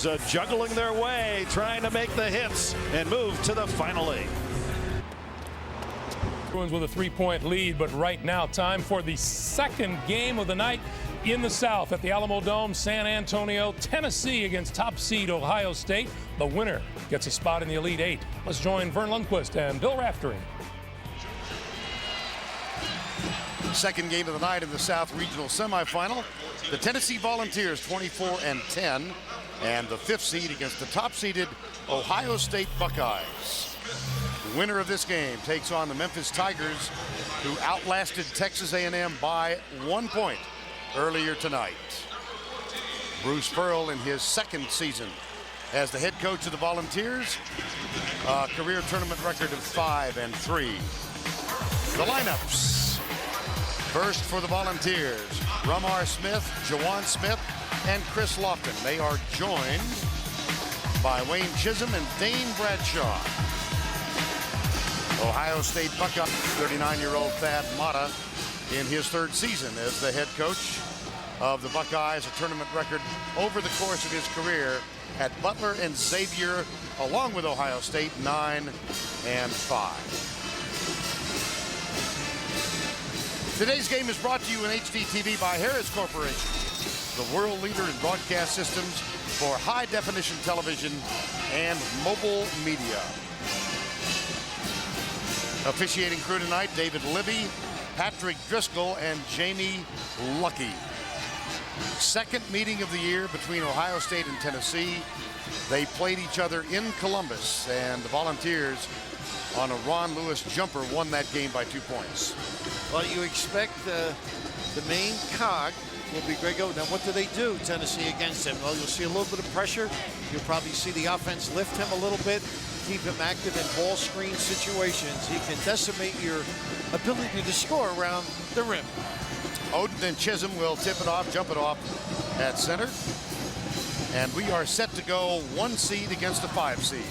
Buckeyes juggling their way, trying to make the hits and move to the Final Eight. Bruins with a 3-point lead, but right now time for the second game of the night in the South at the Alamo Dome. San Antonio, Tennessee against top seed Ohio State. The winner gets a spot in the Elite Eight. Let's join Vern Lundquist and Bill Raftery. Second game of the night in the South Regional semifinal. The Tennessee Volunteers 24-10, and the fifth seed against the top-seeded Ohio State Buckeyes. The winner of this game takes on the Memphis Tigers, who outlasted Texas A&M by 1 point earlier tonight. Bruce Pearl in his second season as the head coach of the Volunteers, a career tournament record of 5-3. The lineups. First for the Volunteers, Ramar Smith, Jawan Smith, and Chris Lofton. They are joined by Wayne Chisholm and Dane Bradshaw. Ohio State Buckeye, 39-year-old Thad Matta in his third season as the head coach of the Buckeyes, a tournament record over the course of his career at Butler and Xavier, along with Ohio State, 9-5. Today's game is brought to you in HDTV by Harris Corporation, the world leader in broadcast systems for high-definition television and mobile media. Officiating crew tonight, David Libby, Patrick Driscoll, and Jamie Lucky. Second meeting of the year between Ohio State and Tennessee. They played each other in Columbus, and the Volunteers, on a Ron Lewis jumper, won that game by 2 points. Well, you expect the main cog will be Greg Oden. Now, what do they do, Tennessee, against him? Well, you'll see a little bit of pressure. You'll probably see the offense lift him a little bit, keep him active in ball screen situations. He can decimate your ability to score around the rim. Oden and Chisholm will tip it off, jump it off at center. And we are set to go 1 seed against a 5 seed.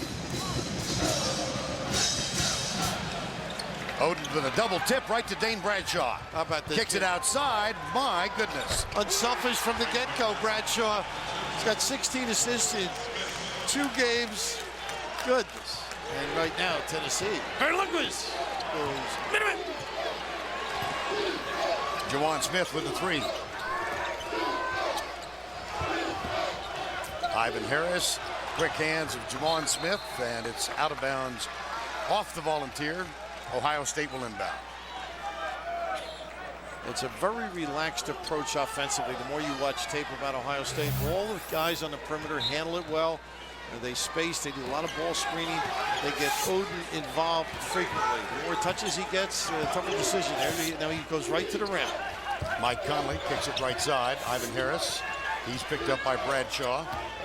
Oden with a double tip right to Dane Bradshaw. How about this? Kicks it outside. My goodness. Unselfish from the get-go, Bradshaw. He's got 16 assists in 2 games. Goodness. And right now, Tennessee. Lundquist goes minute. Jawan Smith with the 3. Ivan Harris, quick hands of Jawan Smith, and it's out of bounds off the Volunteer. Ohio State will inbound. It's a very relaxed approach offensively. The more you watch tape about Ohio State, all the guys on the perimeter handle it well. They space, they do a lot of ball screening. They get Oden involved frequently. The more touches he gets, the tougher decision there. Now he goes right to the rim. Mike Conley kicks it right side. Ivan Harris, he's picked up by Bradshaw.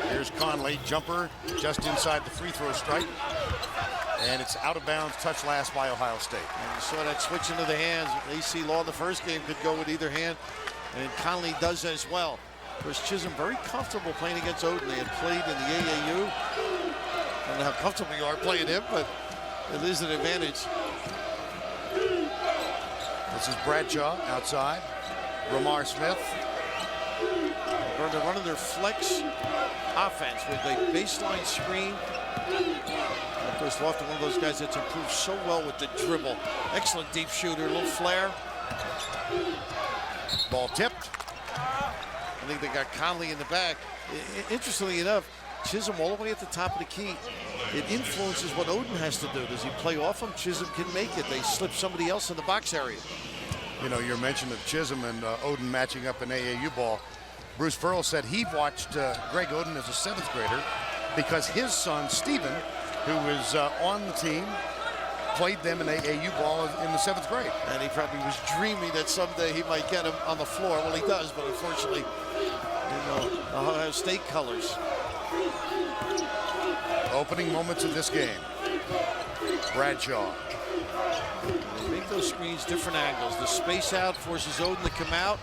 Here's Conley, jumper just inside the free throw stripe. And it's out of bounds, touch last by Ohio State. And you saw that switch into the hands. AC Law in the first game could go with either hand, and Conley does as well. Of course, Chisholm very comfortable playing against Oden. They had played in the AAU. I don't know how comfortable you are playing him, but it is an advantage. This is Bradshaw outside. Ramar Smith. They're running their flex offense with a baseline screen. Of course, Lofton, one of those guys that's improved so well with the dribble. Excellent deep shooter, a little flare. Ball tipped. I think they got Conley in the back. Interestingly enough, Chisholm all the way at the top of the key. It influences what Oden has to do. Does he play off him? Chisholm can make it. They slip somebody else in the box area. You know, your mention of Chisholm and Oden matching up in AAU ball. Bruce Pearl said he watched Greg Oden as a 7th grader because his son, Stephen, who was on the team, played them in AAU ball in the 7th grade. And he probably was dreaming that someday he might get him on the floor. Well, he does, but unfortunately, the Ohio State colors. Opening moments of this game. Bradshaw. They make those screens different angles. The space out forces Oden to come out.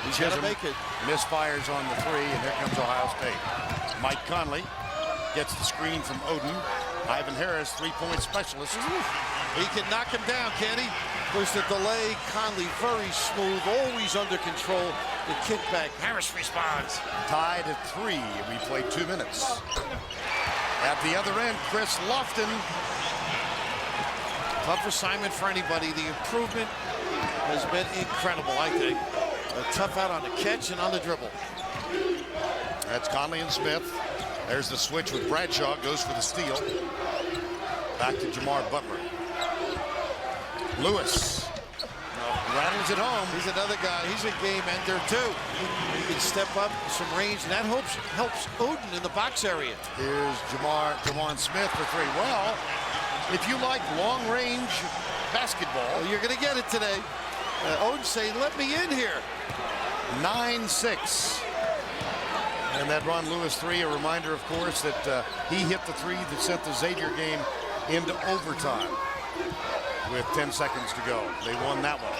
He's got to make it. Misfires on the 3, and here comes Ohio State. Mike Conley gets the screen from Oden. Ivan Harris, 3-point specialist. He can knock him down, can he? There's the delay. Conley very smooth, always under control. The kickback. Harris responds. Tied at 3. We played 2 minutes. At the other end, Chris Lofton. Tough assignment for anybody. The improvement has been incredible, I think. A tough out on the catch and on the dribble. That's Conley and Smith. There's the switch with Bradshaw. Goes for the steal. Back to Jamar Butler. Lewis rattles it home. He's another guy. He's a game ender, too. He can step up some range, and that helps Odin in the box area. Here's Jamar Smith for 3. Well, if you like long-range basketball, You're going to get it today. Odin saying, let me in here. 9-6. And that Ron Lewis 3, a reminder, of course, that he hit the 3 that sent the Xavier game into overtime with 10 seconds to go. They won that one.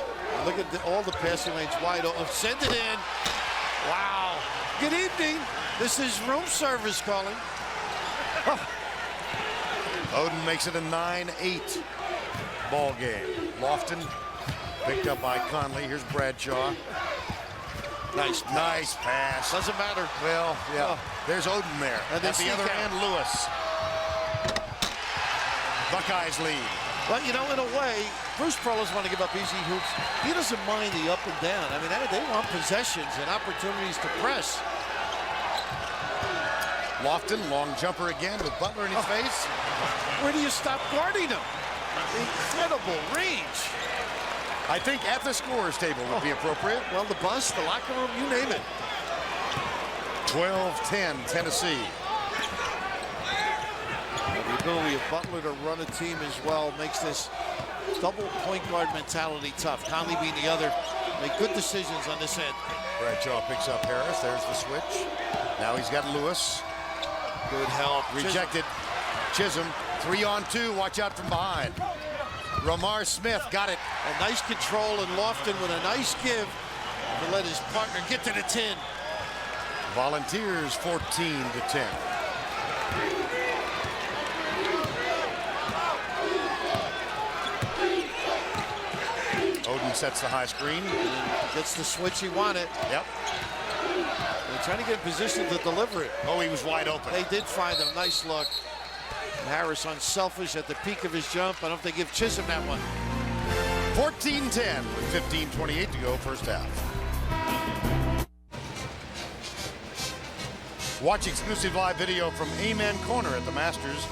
Look at all the passing lanes wide open. Send it in. Wow. Good evening. This is room service calling. Odin makes it a 9-8 ball game. Lofton picked up by Conley. Here's Bradshaw. Nice pass. Doesn't matter. Well, yeah. There's Odin there. And at the other end, Lewis. Buckeyes lead. Well, you know, in a way, Bruce Pearl's want to give up easy hoops. He doesn't mind the up and down. I mean, they want possessions and opportunities to press. Lofton, long jumper again with Butler in his face. Where do you stop guarding him? Incredible range. I think at the scorer's table would be appropriate. Well, the bus, the locker room, you name it. 12-10, Tennessee. The ability of Butler to run a team as well makes this double point guard mentality tough. Conley being the other. Make good decisions on this end. Bradshaw picks up Harris. There's the switch. Now he's got Lewis. Good help. Rejected. Chisholm. 3-on-2. Watch out from behind. Ramar Smith got it. A nice control, and Lofton with a nice give to let his partner get to the 10. Volunteers 14-10. Odin sets the high screen. Gets the switch he wanted. Yep. They're trying to get in position to deliver it. Oh, he was wide open. They did find him. Nice look. And Harris unselfish at the peak of his jump. I don't know if they give Chisholm that one. 14-10 with 15:28 to go, first half. Watch exclusive live video from Amen Corner at the Masters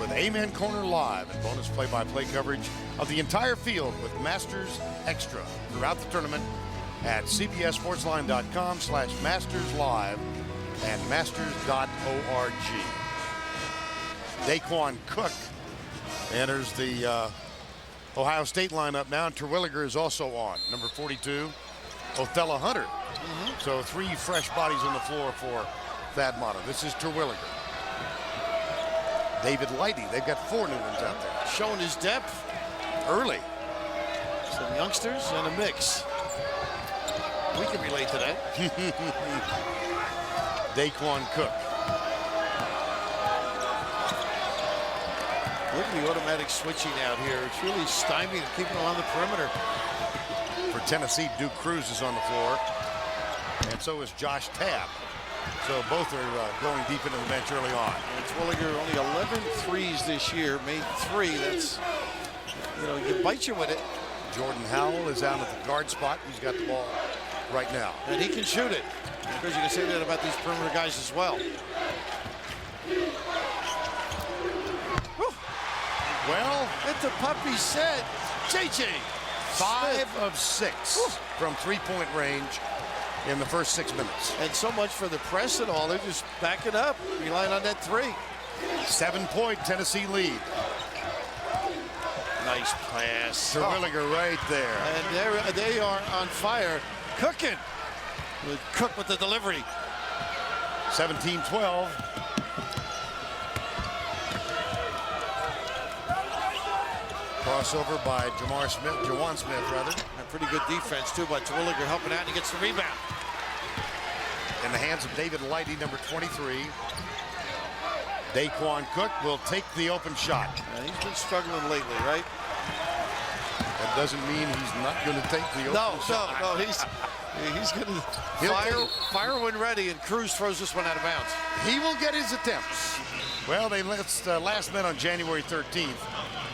with Amen Corner Live and bonus play-by-play coverage of the entire field with Masters Extra throughout the tournament at cbssportsline.com/masterslive and masters.org. Daquan Cook enters the Ohio State lineup now, and Terwilliger is also on. Number 42, Othello Hunter. So 3 fresh bodies on the floor for Thad Matta. This is Terwilliger. David Lighty. They've got 4 new ones out there. Showing his depth. Early. Some youngsters and a mix. We can relate to that. Daquan Cook. Look at the automatic switching out here. It's really stymieing and keeping them on the perimeter. For Tennessee, Duke Cruz is on the floor. And so is Josh Tabb. So both are going deep into the bench early on. And Terwilliger only 11 threes this year. Made 3. That's, you know, you bite you with it. Jordan Howell is out at the guard spot. He's got the ball right now. And he can shoot it. Because you can say that about these perimeter guys as well. Well, Let the puppy set. JJ. 5 of 6 from three-point range in the first 6 minutes. And so much for the press and all. They're just backing up, relying on that 3. 7-point Tennessee lead. Nice pass. Terwilliger right there. And they are on fire. Cooking. Cook with the delivery. 17-12. Crossover by Jawan Smith, rather. And pretty good defense, too, by Terwilliger helping out, and he gets the rebound. In the hands of David Lighty, number 23. Daquan Cook will take the open shot. He's been struggling lately, right? And doesn't mean he's not going to take the open shot. No, he's going to fire when ready, and Cruz throws this one out of bounds. He will get his attempts. Well, they last met on January 13th.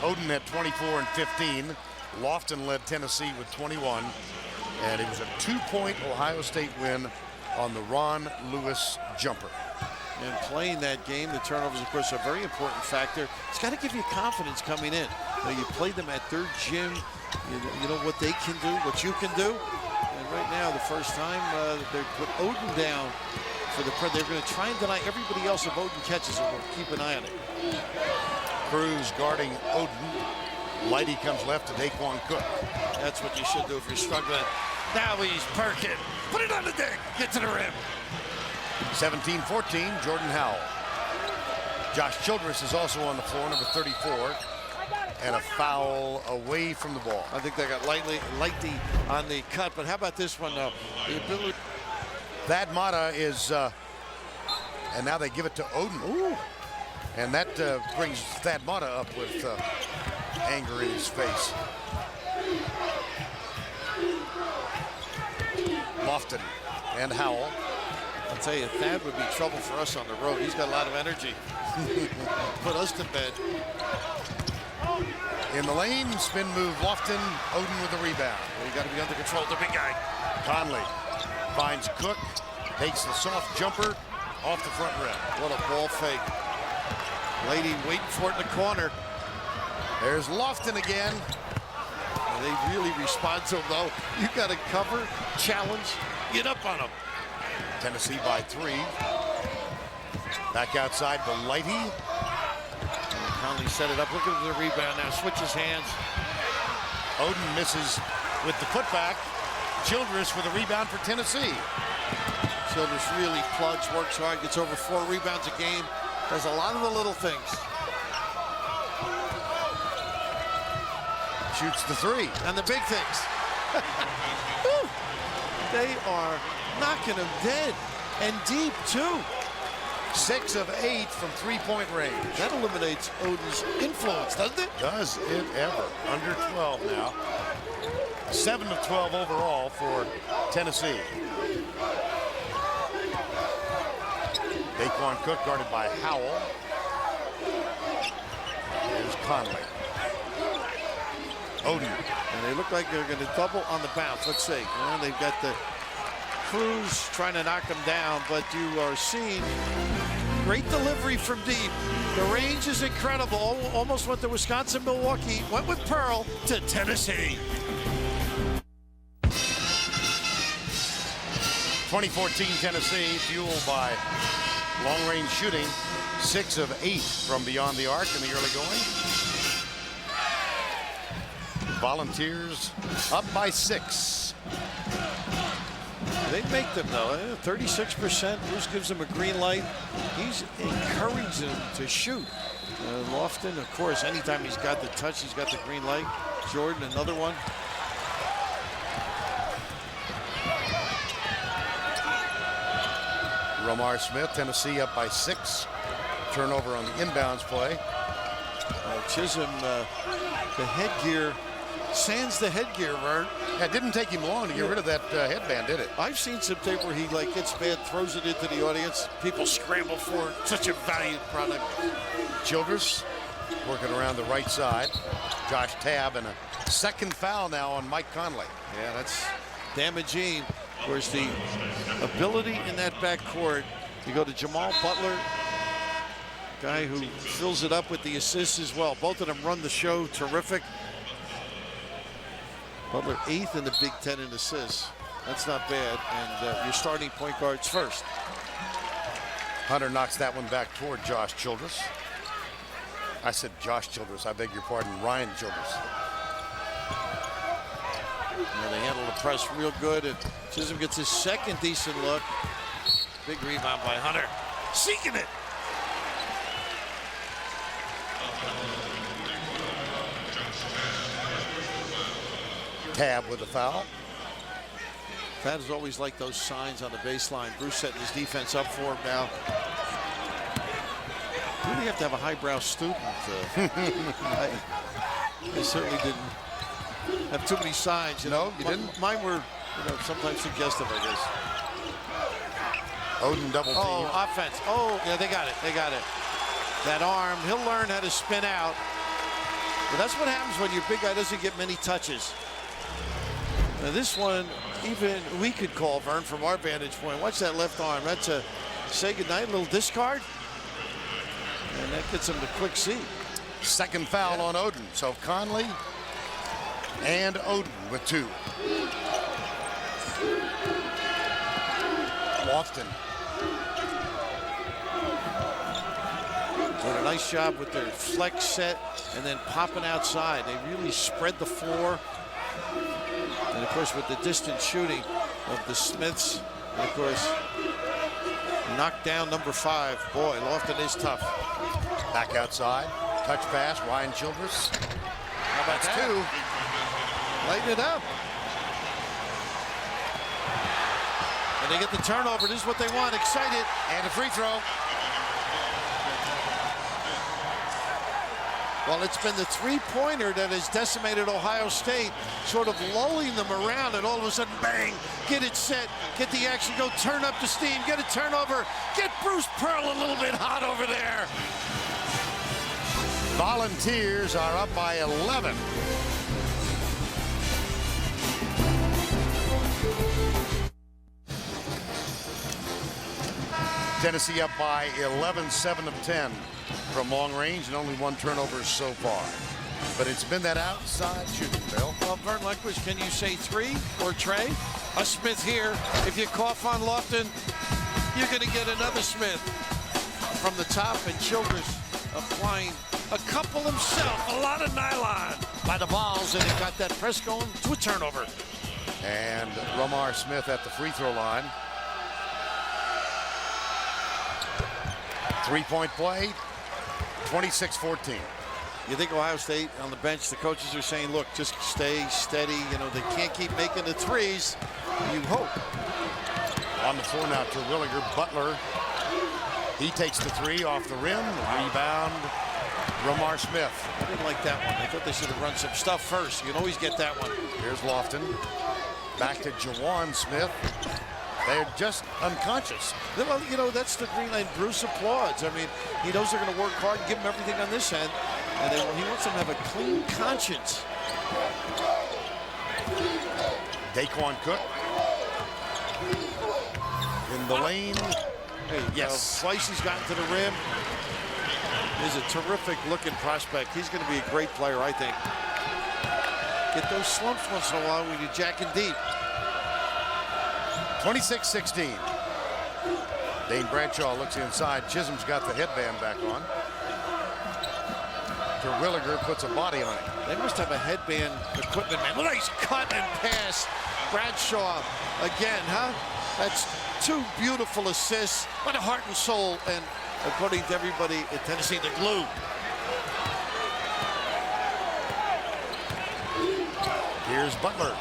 Oden had 24 and 15. Lofton led Tennessee with 21. And it was a 2-point Ohio State win on the Ron Lewis jumper. And playing that game, the turnovers, of course, are a very important factor. It's got to give you confidence coming in. You played them at their gym. You know what they can do, what you can do. And right now, the first time, they put Oden down for the they're going to try and deny everybody else if Oden catches it. We'll keep an eye on it. Cruz guarding Oden. Lighty comes left to Daquan Cook. That's what you should do if you're struggling. Now he's perking. Put it on the deck. Get to the rim. 17-14, Jordan Howell. Josh Childress is also on the floor, number 34. And a foul away from the ball. I think they got Lighty on the cut, but how about this one, though? The ability. Thad Matta is, and now they give it to Oden. Ooh. And that brings Thad Matta up with anger in his face. Lofton and Howell. I'll tell you, Thad would be trouble for us on the road. He's got a lot of energy. Put us to bed. In the lane, spin move, Lofton, Oden with the rebound. Well, you got to be under control, the big guy. Conley finds Cook, takes the soft jumper off the front rim. What a ball fake. Lady waiting for it in the corner. There's Lofton again. And they really respond to him, though. You got to cover, challenge, get up on him. Tennessee by 3. Back outside to Lighty. Conley set it up. Look at the rebound now. Switches hands. Oden misses with the putback. Childress with a rebound for Tennessee. Childress really plugs, works hard, gets over 4 rebounds a game. Does a lot of the little things. Shoots the 3. And the big things. They are knocking him dead. And deep, too. 6 of 8 from 3-point range. That eliminates Oden's influence, doesn't it? Does it ever. Under 12 now. 7 of 12 overall for Tennessee. Daquan Cook guarded by Howell. Here's Conley. Oden. And they look like they're going to double on the bounce. Let's see. Well, they've got the Cruz trying to knock them down, but you are seeing great delivery from deep. The range is incredible. Almost went to Wisconsin, Milwaukee. Went with Pearl to Tennessee. 2014 Tennessee, fueled by long-range shooting. 6 of 8 from beyond the arc in the early going. Volunteers up by 6. They make them, though. 36%. Bruce gives them a green light. He's encouraging them to shoot. Lofton, of course, anytime he's got the touch, he's got the green light. Jordan, another one. Romar Smith, Tennessee up by 6. Turnover on the inbounds play. Chisholm, the headgear, sans the headgear, Vern. Yeah, it didn't take him long to get rid of that headband, did it? I've seen some tape where he gets mad, throws it into the audience. People scramble for it. Such a valued product. Childress working around the right side. Josh Tabb, and a second foul now on Mike Conley. Yeah, that's damaging. Of course, the ability in that backcourt, you go to Jamal Butler, guy who fills it up with the assists as well. Both of them run the show terrific. Butler 8th in the Big Ten in assists. That's not bad. And your starting point guards first. Hunter knocks that one back toward Josh Childress. I said Josh Childress. I beg your pardon, Ryan Childress. They handle the press real good, and Chisholm gets his second decent look. Big rebound by Hunter. Seeking it. Tabb with a foul. Thad has always liked those signs on the baseline. Bruce setting his defense up for him now. You really have to have a highbrow student. I certainly didn't have too many signs. No, you didn't? Mine were, sometimes suggestive, I guess. Oden double team. Oh, offense. Oh, yeah, they got it. They got it. That arm, he'll learn how to spin out. But that's what happens when your big guy doesn't get many touches. Now this one, even we could call, Vern, from our vantage point. Watch that left arm. That's a say goodnight, a little discard. And that gets him to quick C. Second foul on Oden. So Conley and Oden with 2. Lofton. Doing a nice job with their flex set and then popping outside. They really spread the floor. And of course, with the distance shooting of the Smiths, and of course, knocked down number 5. Boy, Lofton is tough. Back outside. Touch pass. Ryan Childress. How about That's that? 2. Lighten it up. And they get the turnover. This is what they want. Excited. And a free throw. Well, it's been the three-pointer that has decimated Ohio State, sort of lulling them around, and all of a sudden, bang, get it set, get the action, go turn up the steam, get a turnover, get Bruce Pearl a little bit hot over there. Volunteers are up by 11. Tennessee up by 11, 7 of 10 from long range, and only 1 turnover so far. But it's been that outside shooting, Bill. Well, Vern Lundquist, can you say 3 or Trey? A Smith here. If you cough on Lofton, you're going to get another Smith from the top, and Childress applying a couple himself. A lot of nylon by the balls, and he got that press going to a turnover. And Romar Smith at the free throw line. 3-point play, 26-14. You think Ohio State on the bench, the coaches are saying, look, just stay steady. They can't keep making the threes. You hope. On the floor now, Terwilliger. Butler. He takes the 3 off the rim. Rebound, Romar Smith. I didn't like that one. I thought they should have run some stuff first. You can always get that one. Here's Lofton. Back to Jawan Smith. They're just unconscious. Well, that's the green line. Bruce applauds. I mean, he knows they're going to work hard and give him everything on this end. And then he wants them to have a clean conscience. Daquan Cook. In the lane. Hey, yes. Twice he's gotten to the rim. He's a terrific looking prospect. He's going to be a great player, I think. Get those slumps once in a while when you're jacking deep. 26-16. Dane Bradshaw looks inside. Chisholm's got the headband back on. Terwilliger puts a body on it. They must have a headband equipment man. Nice cut and pass. Bradshaw again, huh? That's 2 beautiful assists. What a heart and soul. And according to everybody at Tennessee, the glue. Here's Butler.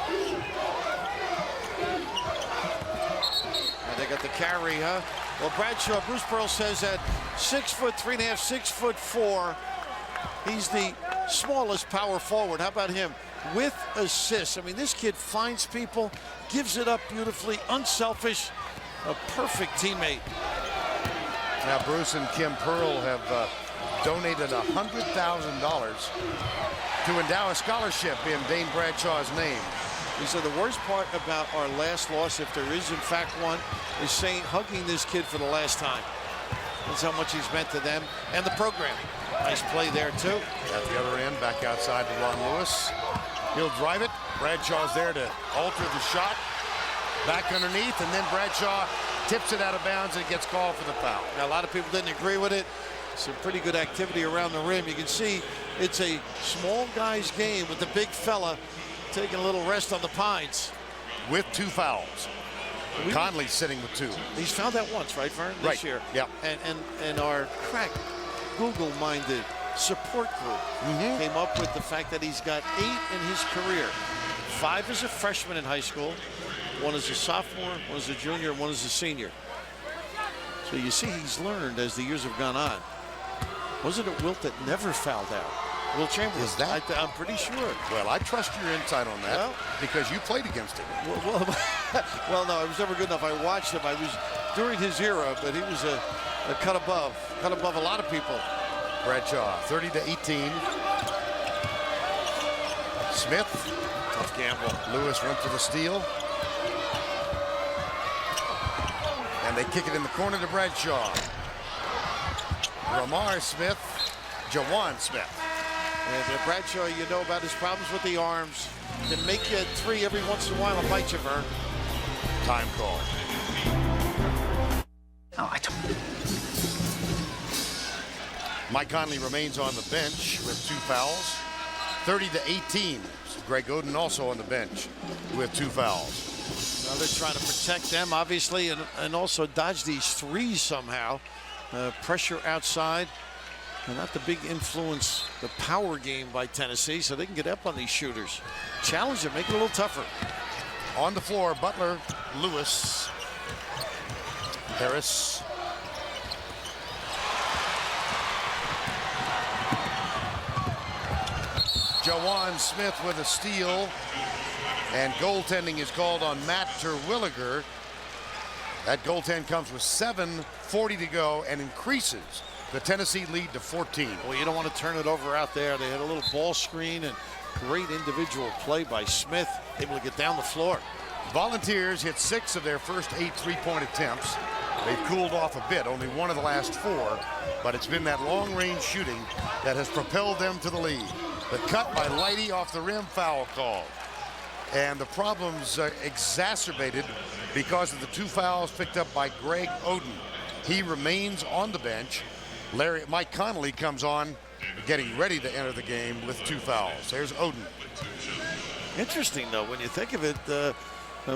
And they got the carry, huh? Well, Bradshaw, Bruce Pearl says at 6'3.5", 6'4", he's the smallest power forward. How about him? With assists. I mean, this kid finds people, gives it up beautifully, unselfish, a perfect teammate. Now, Bruce and Kim Pearl have donated $100,000 to endow a scholarship in Dane Bradshaw's name. He said the worst part about our last loss, if there is in fact one, is hugging this kid for the last time. That's how much he's meant to them and the program. Nice play there, too. At the other end, back outside to Ron Lewis. He'll drive it. Bradshaw's there to alter the shot. Back underneath, and then Bradshaw tips it out of bounds and gets called for the foul. Now, a lot of people didn't agree with it. Some pretty good activity around the rim. You can see it's a small guy's game with the big fella taking a little rest on the pines. With 2 fouls. Conley's sitting with 2. He's found that once, right, Vern? This year. Yeah. And our crack Google-minded support group came up with the fact that he's got 8 in his career. 5 as a freshman in high school, 1 as a sophomore, 1 as a junior, and 1 as a senior. So you see he's learned as the years have gone on. Wasn't it Wilt that never fouled out? Will Chamberlain. Is that? I'm pretty sure. Well, I trust your insight on that because you played against him. Well, no, I was never good enough. I watched him. I was during his era, but he was a cut above a lot of people. Bradshaw, 30-18. Smith. Tough gamble. Lewis runs for the steal. And they kick it in the corner to Bradshaw. Ramar Smith, Jawan Smith. And Bradshaw, you know about his problems with the arms. Can make you a three every once in a while and bite you, Vern. Time call. Mike Conley remains on the bench with 2 fouls. 30-18. Greg Oden also on the bench with 2 fouls. Now they're trying to protect them, obviously, and also dodge these threes somehow. Pressure outside. And not the big influence, the power game by Tennessee, so they can get up on these shooters. Challenge them, make it a little tougher. On the floor, Butler, Lewis, Harris. Jawan Smith with a steal. And goaltending is called on Matt Terwilliger. That goaltend comes with 7:40 to go and increases the Tennessee lead to 14. Well, you don't want to turn it over out there. They had a little ball screen and great individual play by Smith, able to get down the floor. Volunteers hit 6 of their first 8 3-point attempts. They've cooled off a bit, only 1 of the last 4, but it's been that long-range shooting that has propelled them to the lead. The cut by Lighty off the rim, foul call. And the problems exacerbated because of the 2 fouls picked up by Greg Oden. He remains on the bench. Mike Conley comes on, getting ready to enter the game with 2 fouls. There's Oden. Interesting, though, when you think of it,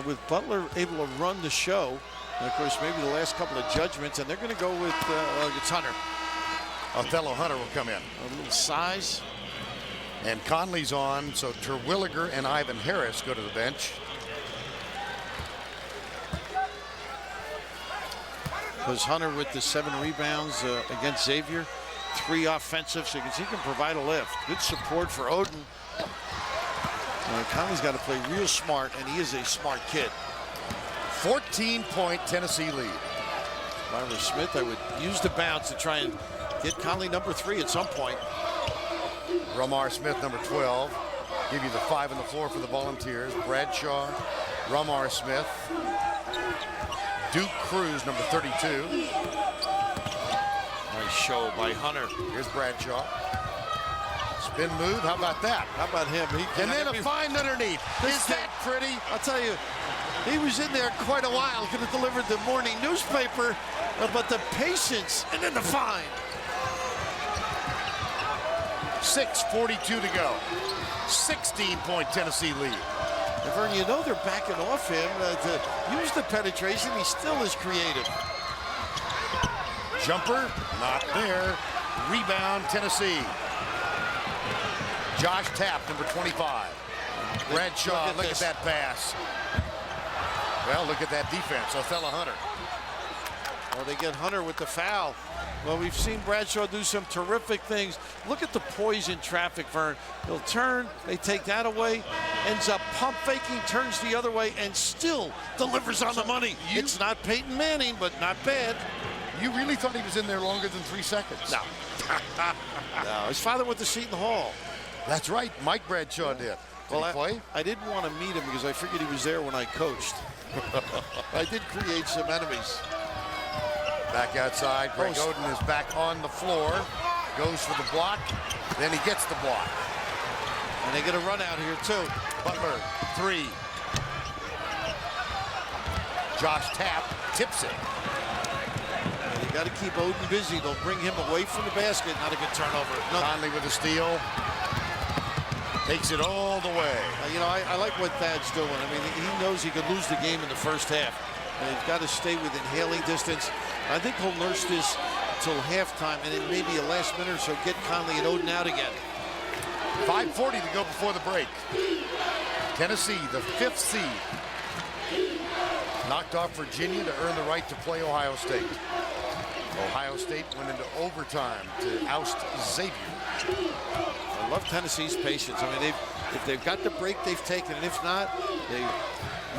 with Butler able to run the show, and of course, maybe the last couple of judgments, and they're going to go with it's Hunter. Othello Hunter will come in. A little size. And Conley's on, so Terwilliger and Ivan Harris go to the bench. Because Hunter with the 7 rebounds against Xavier, 3 offensive, so he can provide a lift. Good support for Oden. Conley's got to play real smart, and he is a smart kid. 14-point Tennessee lead. If I were Smith, I would use the bounce to try and get Conley number 3 at some point. Ramar Smith, number 12. Give you the 5 on the floor for the Volunteers. Bradshaw, Ramar Smith. Duke Cruz, number 32. Nice show by Hunter. Here's Bradshaw. Spin move, how about that? How about him? And then a find underneath. Is that pretty? I'll tell you, he was in there quite a while. Could have delivered the morning newspaper, but the patience and then the find. 6:42 to go. 16-point Tennessee lead. And Vern, you know they're backing off him to use the penetration. He still is creative. Jumper, not there. Rebound, Tennessee. Josh Tapp, number 25. Bradshaw, look at that pass. Well, look at that defense. Othello Hunter. Well, they get Hunter with the foul. Well, we've seen Bradshaw do some terrific things. Look at the poise in traffic, Vern. He'll turn, they take that away, ends up pump faking, turns the other way, and still delivers on the money. It's not Peyton Manning, but not bad. You really thought he was in there longer than 3 seconds? No. No, his father went to Seton Hall. That's right, Mike Bradshaw did. Did he play? I didn't want to meet him because I figured he was there when I coached. I did create some enemies. Back outside, Greg Oden is back on the floor. Goes for the block, then he gets the block. And they get a run out here too. Butler, 3. Josh Tapp tips it. You got to keep Oden busy. They'll bring him away from the basket. Not a good turnover. Conley with a steal. Takes it all the way. You know, I like what Thad's doing. I mean, he knows he could lose the game in the first half. And he's got to stay within hailing distance. I think he'll nurse this until halftime, and then maybe a last minute or so get Conley and Oden out again. 5:40 to go before the break. Tennessee, the 5th seed, knocked off Virginia to earn the right to play Ohio State. Ohio State went into overtime to oust Xavier. I love Tennessee's patience. I mean, if they've got the break, they've taken it. If not, they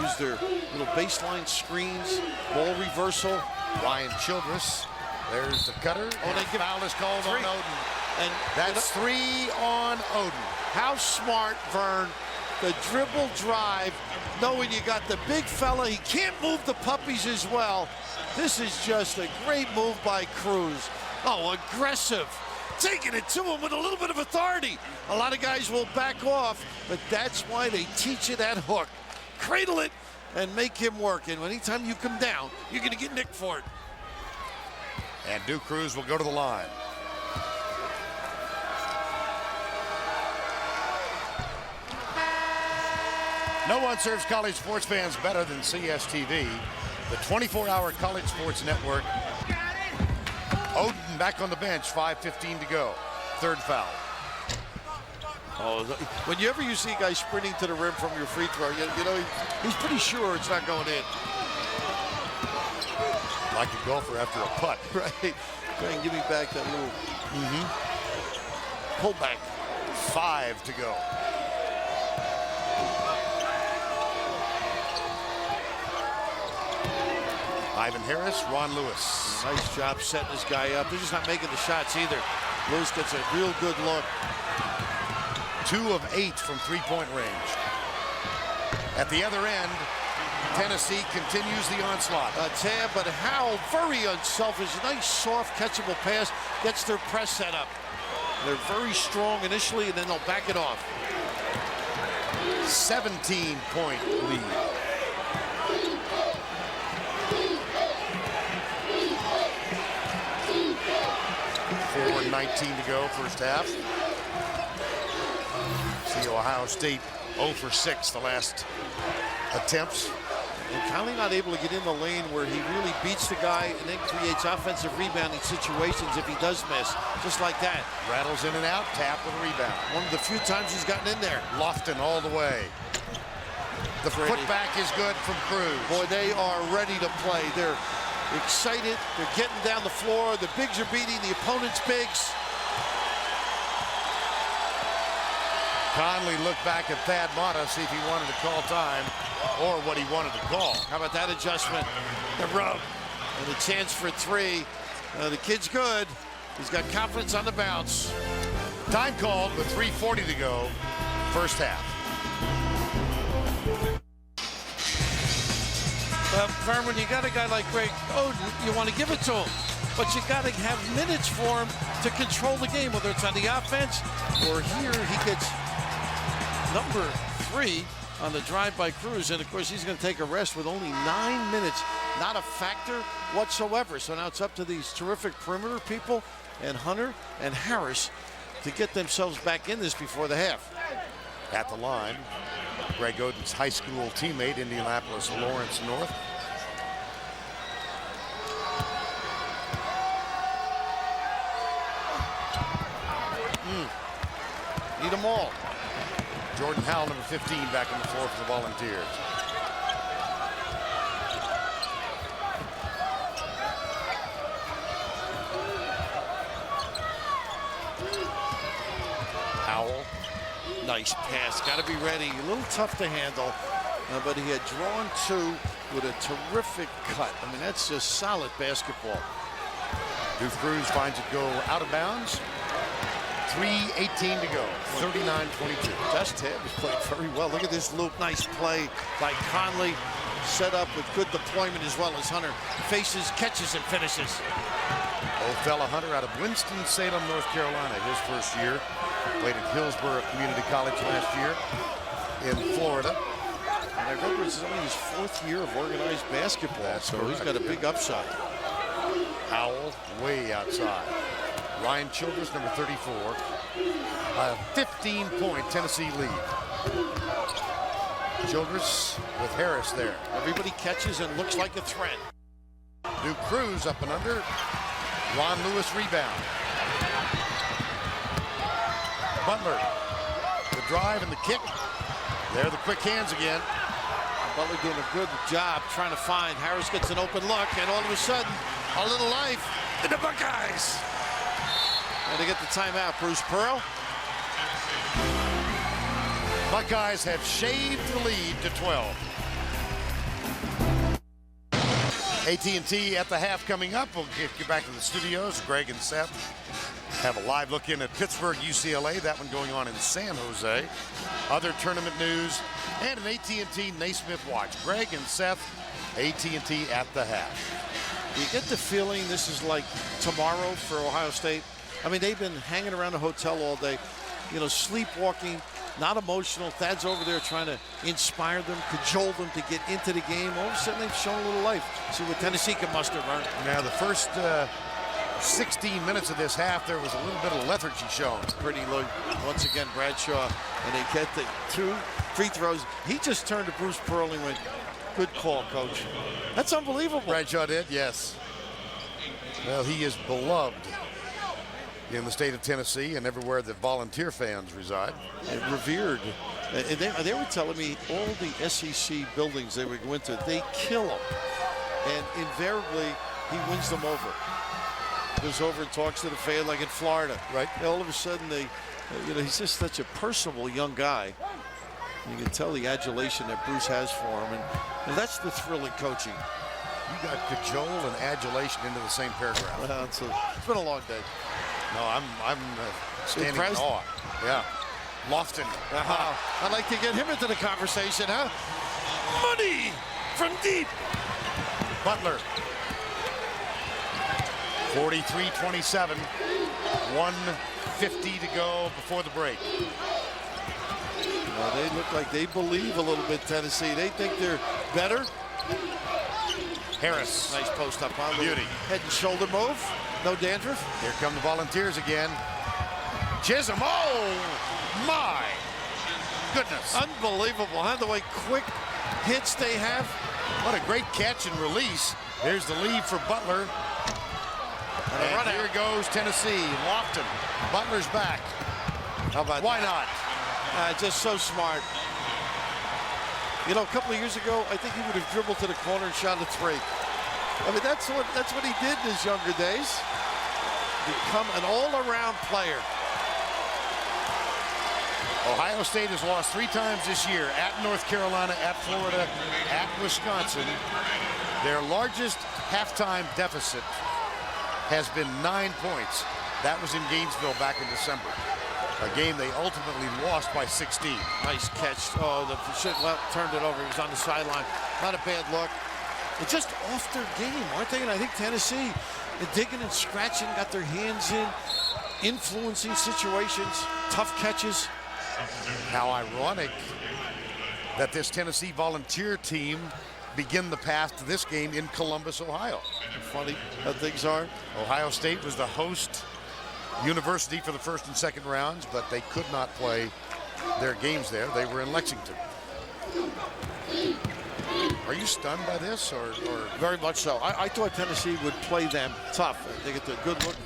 use their little baseline screens, ball reversal. Ryan Childress, there's the cutter. Oh, they give foul is called on Oden. And That's 3 on Oden. How smart, Vern. The dribble drive, knowing you got the big fella. He can't move the puppies as well. This is just a great move by Cruz. Oh, aggressive. Taking it to him with a little bit of authority. A lot of guys will back off, but that's why they teach you that hook. Cradle it and make him work. And anytime you come down, you're going to get nicked for it. And Duke Cruz will go to the line. No one serves college sports fans better than CSTV, the 24-hour college sports network. Oden back on the bench, 5:15 to go. Third foul. Oh, whenever you see guys sprinting to the rim from your free throw, you know he's pretty sure it's not going in. Like a golfer after a putt. Right. Try and give me back that little pull back. 5 to go. Ivan Harris, Ron Lewis. Nice job setting this guy up. They're just not making the shots either. Lewis gets a real good look. 2 of 8 from three-point range. At the other end, Tennessee continues the onslaught. Tab, but Howell, very unselfish. Nice, soft, catchable pass. Gets their press set up. They're very strong initially, and then they'll back it off. 17-point lead. Forward 19 to go, first half. See Ohio State 0 for 6 the last attempts. And Conley not able to get in the lane where he really beats the guy and then creates offensive rebounding situations if he does miss, just like that. Rattles in and out, tap with a rebound. One of the few times he's gotten in there. Lofton all the way. The putback is good from Cruz. Boy, they are ready to play. They're excited. They're getting down the floor. The bigs are beating the opponent's bigs. Conley looked back at Thad Matta, see if he wanted to call time or what he wanted to call. How about that adjustment? The rub. And a chance for 3. The kid's good. He's got confidence on the bounce. Time called with 3:40 to go, first half. Vern, when you got a guy like Greg Oden, you want to give it to him. But you got to have minutes for him to control the game, whether it's on the offense or here he gets number 3 on the drive by Cruz. And, of course, he's going to take a rest with only 9 minutes. Not a factor whatsoever. So now it's up to these terrific perimeter people and Hunter and Harris to get themselves back in this before the half. At the line, Greg Oden's high school teammate, Indianapolis Lawrence North. Need them all. Jordan Howell, number 15, back on the floor for the Volunteers. Howell. Nice pass. Got to be ready. A little tough to handle, but he had drawn 2 with a terrific cut. I mean, that's just solid basketball. Duke Cruz finds it go out of bounds. 3:18 to go. 39-22. Josh Tab has played very well. Look at this loop. Nice play by Conley. Set up with good deployment as well as Hunter. Faces, catches, and finishes. Othella Hunter out of Winston-Salem, North Carolina. His first year. Played at Hillsborough Community College last year in Florida. And I remember this is only his 4th year of organized basketball, so he's got a big upside. Howell way outside. Ryan Childress, number 34. A 15-point Tennessee lead. Childress with Harris there. Everybody catches and looks like a threat. Duke Cruz up and under. Ron Lewis rebound. Butler, the drive and the kick. There are the quick hands again. Butler doing a good job trying to find. Harris gets an open look, and all of a sudden, a little life. And the Buckeyes. And to get the timeout, Bruce Pearl. Buckeyes have shaved the lead to 12. AT&T at the half coming up. We'll get you back to the studios. Greg and Seth have a live look in at Pittsburgh, UCLA. That one going on in San Jose. Other tournament news and an AT&T Naismith watch. Greg and Seth, AT&T at the half. You get the feeling this is like tomorrow for Ohio State. I mean, they've been hanging around the hotel all day, you know, sleepwalking, not emotional. Thad's over there trying to inspire them, cajole them to get into the game. All of a sudden, they've shown a little life. See what Tennessee can muster, Vern. Now, the first 16 minutes of this half, there was a little bit of lethargy shown. Pretty low. Once again, Bradshaw, and they get the 2 free throws. He just turned to Bruce Pearl and went, good call, coach. That's unbelievable. Bradshaw did, yes. Well, he is beloved in the state of Tennessee and everywhere that volunteer fans reside. And revered. And they were telling me all the SEC buildings they would go into, they kill him. And invariably, he wins them over. Goes over and talks to the fan like in Florida. Right. And all of a sudden, he's just such a personable young guy. You can tell the adulation that Bruce has for him. And that's the thrill in coaching. You got cajole and adulation into the same paragraph. Well, it's been a long day. No, I'm standing in Impressed? awe. Yeah. Lofton. I'd like to get him into the conversation, huh? Money from deep. Butler. 43-27. 1:50 to go before the break. Well, they look like they believe a little bit, Tennessee. They think they're better. Harris. Nice post up on Beauty. Head and shoulder move. No dandruff. Here come the Volunteers again. Chisholm. Oh, my goodness. Unbelievable, huh? The way quick hits they have. What a great catch and release. There's the lead for Butler. And here goes Tennessee. Lofton. Butler's back. How about Why not? Just so smart. You know, a couple of years ago, I think he would have dribbled to the corner and shot a 3. I mean, that's what he did in his younger days. Become an all-around player. Ohio State has lost 3 times this year. At North Carolina, at Florida, at Wisconsin. Their largest halftime deficit has been 9 points. That was in Gainesville back in December. A game they ultimately lost by 16. Nice catch. Oh, turned it over. He was on the sideline. Not a bad look. It's just off their game, aren't they? And I think Tennessee, digging and scratching, got their hands in, influencing situations, tough catches. How ironic that this Tennessee Volunteer team begin the path to this game in Columbus, Ohio. Funny how things are. Ohio State was the host university for the first and second rounds, but they could not play their games there. They were in Lexington. Are you stunned by this, or? Very much so. I thought Tennessee would play them tough. They get the good look.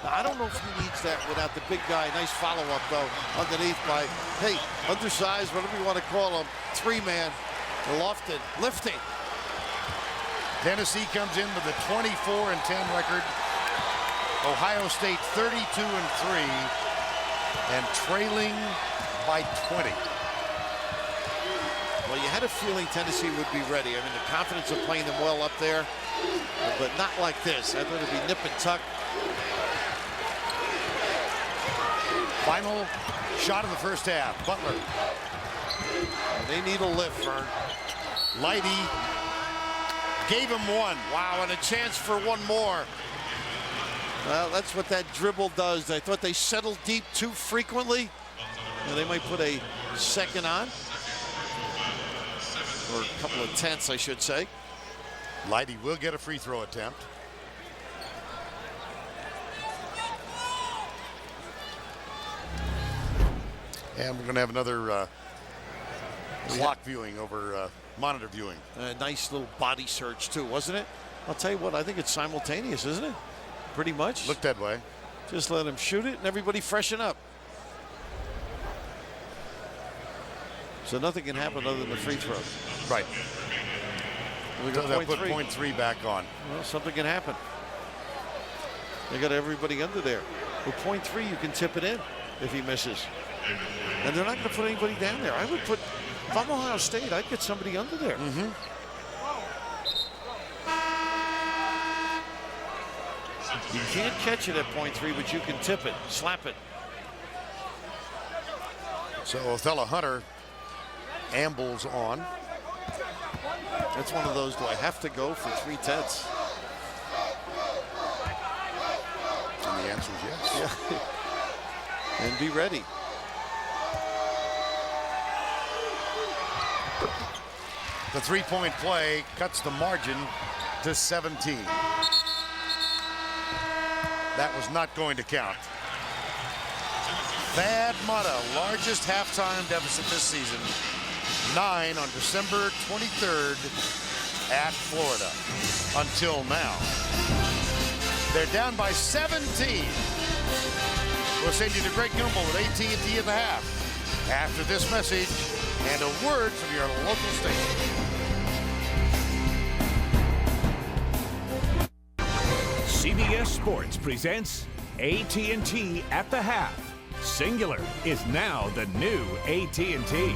Now, I don't know if he needs that without the big guy. Nice follow-up, though, underneath by, hey, undersized, whatever you want to call him, 3-man, Lofton, lifting. Tennessee comes in with a 24-10 record. Ohio State 32-3 and trailing by 20. Well, you had a feeling Tennessee would be ready. I mean, the confidence of playing them well up there, but not like this. I thought it'd be nip and tuck. Final shot of the first half. Butler. They need a lift, Vern. Lighty gave him one. Wow, and a chance for one more. Well, that's what that dribble does. I thought they settled deep too frequently. They might put a second on. Or a couple of tenths, I should say. Lighty will get a free throw attempt. And we're going to have another clock viewing over monitor viewing. A nice little body search, too, wasn't it? I'll tell you what, I think it's simultaneous, isn't it? Pretty much. Looked that way. Just let him shoot it and everybody freshen up. So nothing can happen other than the free throw. Right. We So got they'll put .3. .3 back on. Well, something can happen. They got everybody under there. With .3, you can tip it in if he misses. And they're not going to put anybody down there. I would put, if I'm Ohio State, I'd get somebody under there. You can't catch it at .3, but you can tip it, slap it. So Othello Hunter ambles on. That's one of those, do I have to go for 3 tenths? And the answer is yes. Yeah. And be ready. The 3-point play cuts the margin to 17. That was not going to count. Thad Matta, largest halftime deficit this season, 9 on December 23rd at Florida. Until now. They're down by 17. We'll send you to Greg Gumbel with AT&T at the half. After this message and a word from your local station. CBS Sports presents AT&T at the half. Singular is now the new AT&T.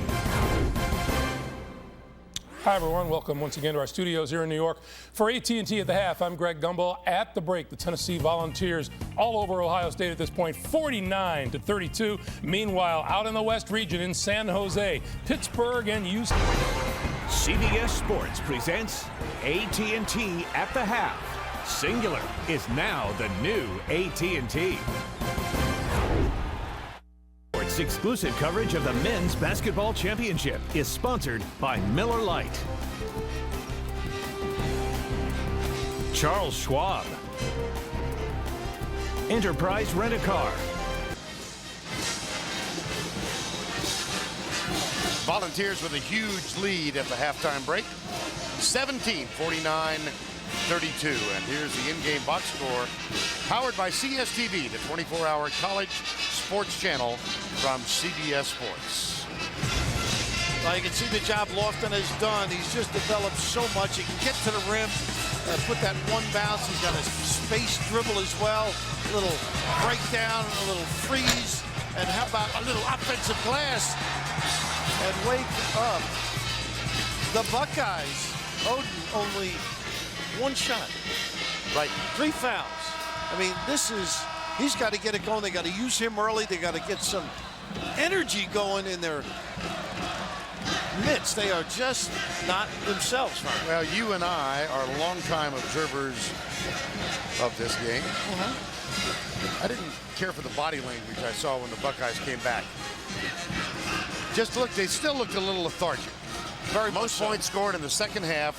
Hi, everyone. Welcome once again to our studios here in New York. For AT&T at the half, I'm Greg Gumbel. At the break, the Tennessee Volunteers all over Ohio State at this point, 49-32. Meanwhile, out in the West region in San Jose, Pittsburgh and Houston. CBS Sports presents AT&T at the half. Singular is now the new AT&T. Sports exclusive coverage of the Men's Basketball Championship is sponsored by Miller Lite, Charles Schwab, Enterprise Rent-A-Car, Volunteers with a huge lead at the halftime break. 17-49. 32, and here's the in-game box score, powered by CSTV, the 24-hour college sports channel from CBS Sports. Well, you can see the job Lofton has done. He's just developed so much. He can get to the rim, put that one bounce. He's got a space dribble as well, a little breakdown, a little freeze, and how about a little offensive glass? And wake up the Buckeyes. Oden only 1 shot. Right. 3 fouls. I mean, he's got to get it going. They got to use him early. They got to get some energy going in their midst. They are just not themselves, Frank. Well, you and I are longtime observers of this game. I didn't care for the body language I saw when the Buckeyes came back. Just look, they still looked a little lethargic. Most points scored in the second half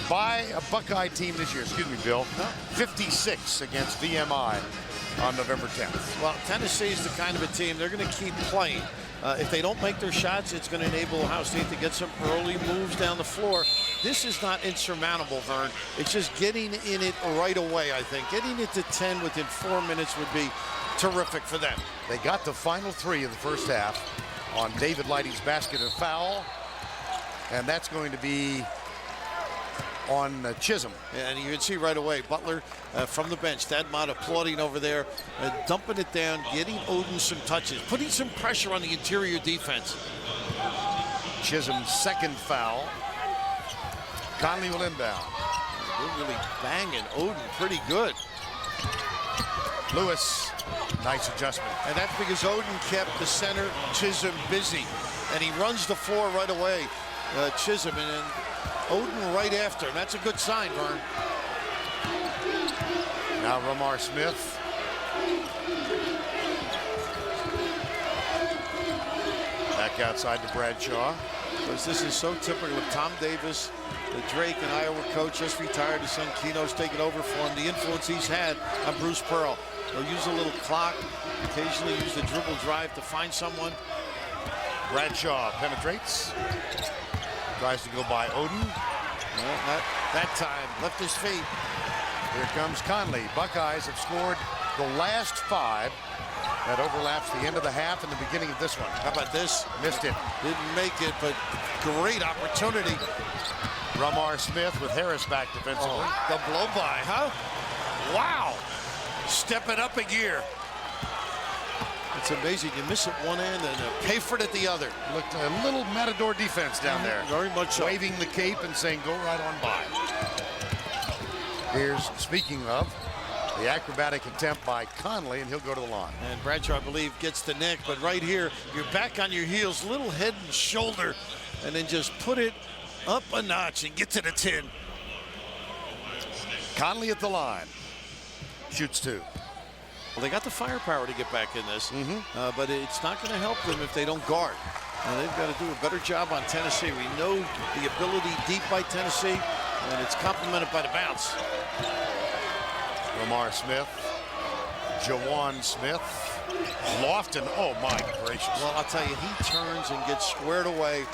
by a Buckeye team this year. Excuse me, Bill. 56 against VMI on November 10th. Well, Tennessee is the kind of a team, they're going to keep playing. If they don't make their shots, it's going to enable Ohio State to get some early moves down the floor. This is not insurmountable, Vern. It's just getting in it right away, I think. Getting it to 10 within 4 minutes would be terrific for them. They got the final 3 of the first half on David Lighty's basket and foul. And that's going to be on Chisholm. And you can see right away, Butler from the bench, Thad Matta applauding over there, dumping it down, getting Oden some touches, putting some pressure on the interior defense. Chisholm's second foul. Conley will inbound. They're really banging Oden pretty good. Lewis, nice adjustment. And that's because Oden kept the center, Chisholm, busy. And he runs the floor right away, Chisholm, and then Oden right after. And that's a good sign, Vern. Now Romar Smith. Back outside to Bradshaw. Because this is so typical of Tom Davis, the Drake and Iowa coach, just retired. His son Keno's taken over for him. The influence he's had on Bruce Pearl. He'll use a little clock, occasionally use the dribble drive to find someone. Bradshaw penetrates. Tries to go by Oden. No, not that time. Left his feet. Here comes Conley. Buckeyes have scored the last 5. That overlaps the end of the half and the beginning of this one. How about this? Missed it. Didn't make it, but great opportunity. Romar Smith with Harris back defensively. The blow by, huh? Wow. step it up a gear. It's amazing. You miss at one end and pay for it at the other. Looked a little Matador defense down there. Very much so. Waving the cape and saying, go right on by. Here's, speaking of, the acrobatic attempt by Conley, and he'll go to the line. And Bradshaw, I believe, gets the nick, but right here, you're back on your heels, little head and shoulder, and then just put it up a notch and get to the tin. Conley at the line. Shoots two. Well, they got the firepower to get back in this, but it's not going to help them if they don't guard. They've got to do a better job on Tennessee. We know the ability deep by Tennessee, and it's complemented by the bounce. Lamar Smith, Jawan Smith, Lofton, oh my gracious. Well, I'll tell you, he turns and gets squared away,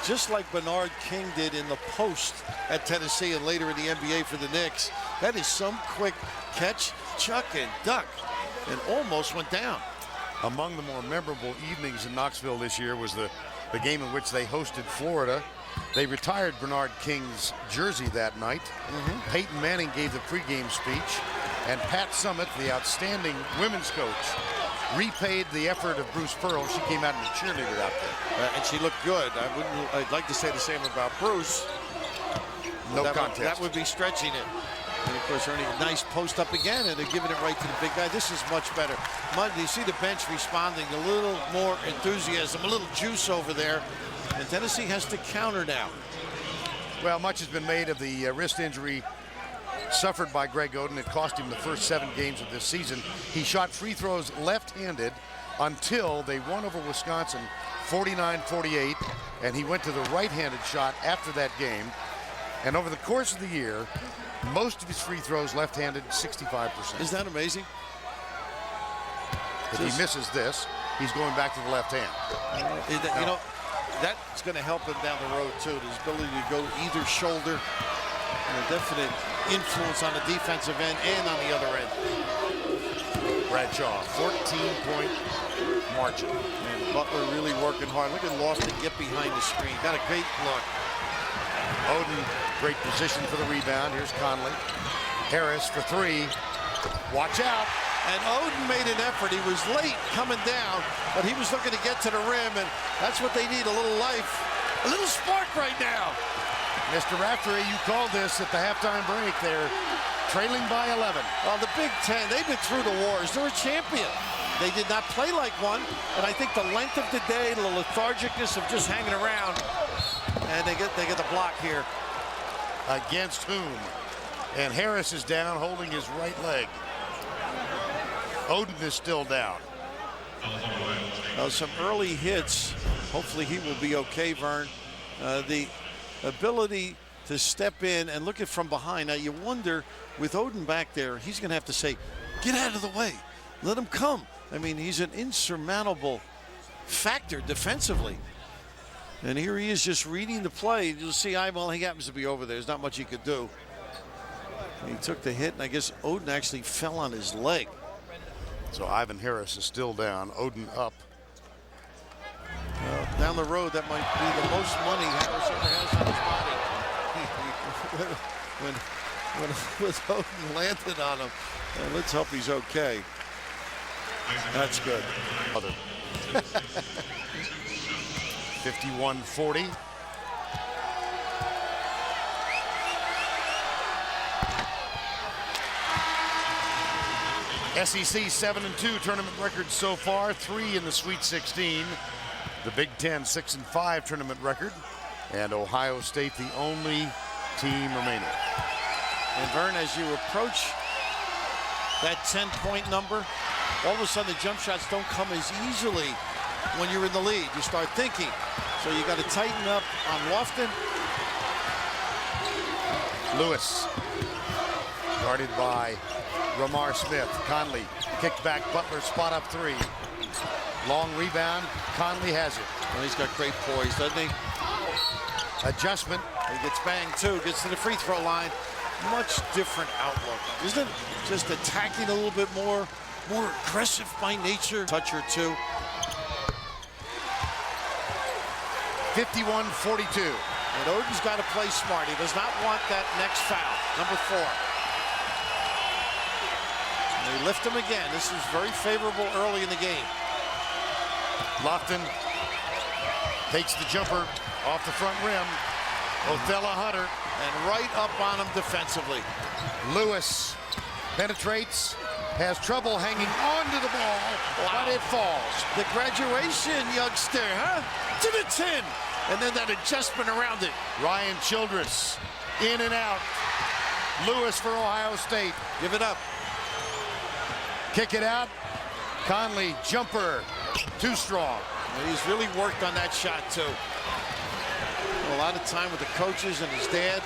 just like Bernard King did in the post at Tennessee and later in the NBA for the Knicks. That is some quick catch, chuck, and duck, and almost went down. Among the more memorable evenings in Knoxville this year was the game in which they hosted Florida. They retired Bernard King's jersey that night. Peyton Manning gave the pregame speech, and Pat Summitt, the outstanding women's coach, repaid the effort of Bruce Pearl. She came out in a cheerleader outfit. And she looked good. I'd like to say the same about Bruce. No contest. That would be stretching it. And of course, Ernie, nice post up again, and they're giving it right to the big guy. This is much better. You see the bench responding, a little more enthusiasm, a little juice over there. And Tennessee has to counter now. Well, much has been made of the wrist injury suffered by Greg Oden. It cost him the first 7 games of this season. He shot free throws left-handed until they won over Wisconsin 49-48, and he went to the right-handed shot after that game. And over the course of the year, most of his free throws left-handed, 65%. Isn't that amazing? If he misses this, he's going back to the left hand. You know, that's going to help him down the road, too. His ability to go either shoulder. And a definite influence on the defensive end and on the other end. Bradshaw, 14-point margin. And Butler really working hard. Look at Lofton get behind the screen. Got a great look. Oden, great position for the rebound. Here's Conley. Harris for 3. Watch out. And Oden made an effort. He was late coming down, but he was looking to get to the rim, and that's what they need, a little life, a little spark right now. Mr. Raftery, you called this at the halftime break. They're trailing by 11. Well, the Big Ten, they've been through the wars. They're a champion. They did not play like one, and I think the length of the day, the lethargicness of just hanging around, and they get the block here. Against whom? And Harris is down, holding his right leg. Oden is still down. Some early hits. Hopefully he will be okay, Vern. The ability to step in and look at from behind. Now you wonder, with Oden back there, he's going to have to say, get out of the way. Let him come. I mean, he's an insurmountable factor defensively. And here he is just reading the play. You'll see, well, he happens to be over there. There's not much he could do. He took the hit, and I guess Oden actually fell on his leg. So Ivan Harris is still down. Oden up. Down the road, that might be the most money Harris ever has on his body. when Oden landed on him. Let's hope he's okay. That's good. 51-40. SEC 7-2 tournament record so far, 3 in the Sweet 16. The Big Ten 6-5 tournament record, and Ohio State the only team remaining. And Vern, as you approach that 10-point number, all of a sudden the jump shots don't come as easily when you're in the lead. You start thinking. So you got to tighten up on Lofton. Lewis, guarded by Lamar Smith. Conley kicked back, Butler spot up 3. Long rebound, Conley has it. Well, he's got great poise, doesn't he? Adjustment. He gets banged too, gets to the free throw line. Much different outlook, isn't it? Just attacking a little bit more aggressive by nature. Touch or two. 51-42. And Oden's got to play smart. He does not want that next foul, number 4. They lift him again. This is very favorable early in the game. Lofton takes the jumper off the front rim. Othello Hunter. And right up on him defensively. Lewis penetrates, has trouble hanging onto the ball, but it falls. The graduation, youngster, huh? To the 10. And then that adjustment around it. Ryan Childress in and out. Lewis for Ohio State. Give it up. Kick it out. Conley, jumper, too strong. And he's really worked on that shot, too. A lot of time with the coaches and his dad.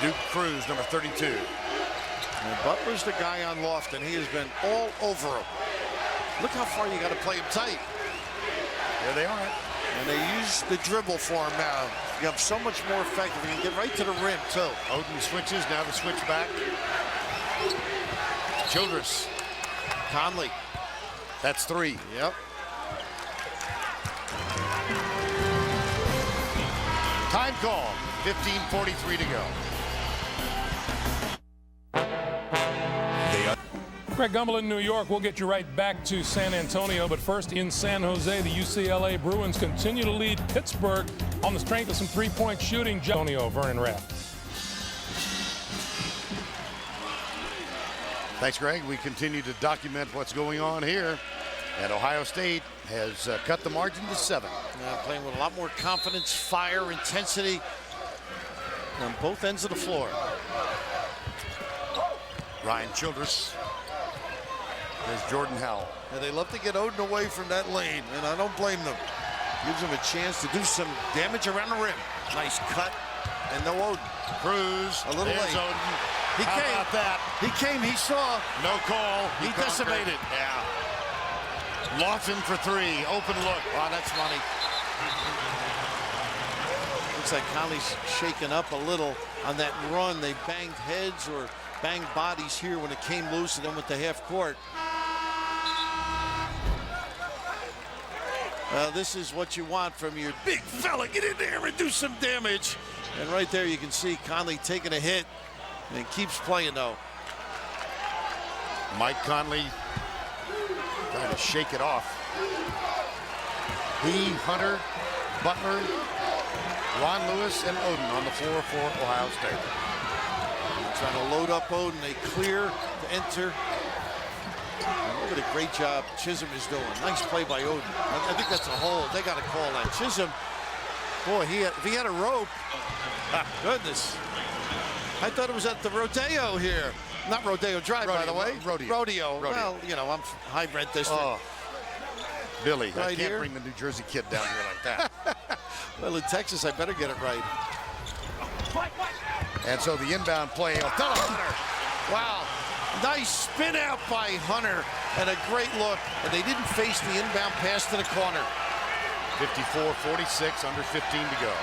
Duke Cruz, number 32. And Butler's the guy on Lofton. He has been all over him. Look how far you got to play him tight. There they are. And they use the dribble for him now. You have so much more effective. You can get right to the rim, too. Oden switches, now the switch back. Childress. Conley. That's 3. Yep. Time call. 15:43 to go. Greg Gumbel in New York. We'll get you right back to San Antonio. But first, in San Jose, the UCLA Bruins continue to lead Pittsburgh on the strength of some three-point shooting. Antonio, Vernon Rapp. Thanks, Greg. We continue to document what's going on here. And Ohio State has cut the margin to 7. Playing with a lot more confidence, fire, intensity on both ends of the floor. Ryan Childress. There's Jordan Howell. And they love to get Oden away from that lane, and I don't blame them. Gives him a chance to do some damage around the rim. Nice cut, and no Oden. Cruz, A little there's late. Oden. He How came. about that? He came, he saw. No call. He conquered. decimated. Yeah. Lofton for 3. Open look. Oh, that's money. Looks like Conley's shaken up a little on that run. They banged heads or banged bodies here when it came loose and then went to half court. This is what you want from your big fella. Get in there and do some damage. And right there you can see Conley taking a hit and keeps playing though. Mike Conley trying to shake it off. He, Hunter, Butler, Ron Lewis, and Oden on the floor for Ohio State. Trying to load up Oden. They clear to enter. And look at a great job Chisholm is doing. Nice play by Oden. I think that's a hold. They got to call that. Chisholm, boy, if he had a rope, goodness. I thought it was at the Rodeo here. Not Rodeo Drive, by the way. Rodeo. Well, you know, I'm hybrid district. Oh, Billy, Right I can't here. bring the New Jersey kid down here like that. Well, in Texas, I better get it right. And so the inbound play, Othello Hunter. Wow. Nice spin out by Hunter and a great look. And they didn't face the inbound pass to the corner. 54-46, under 15 to go.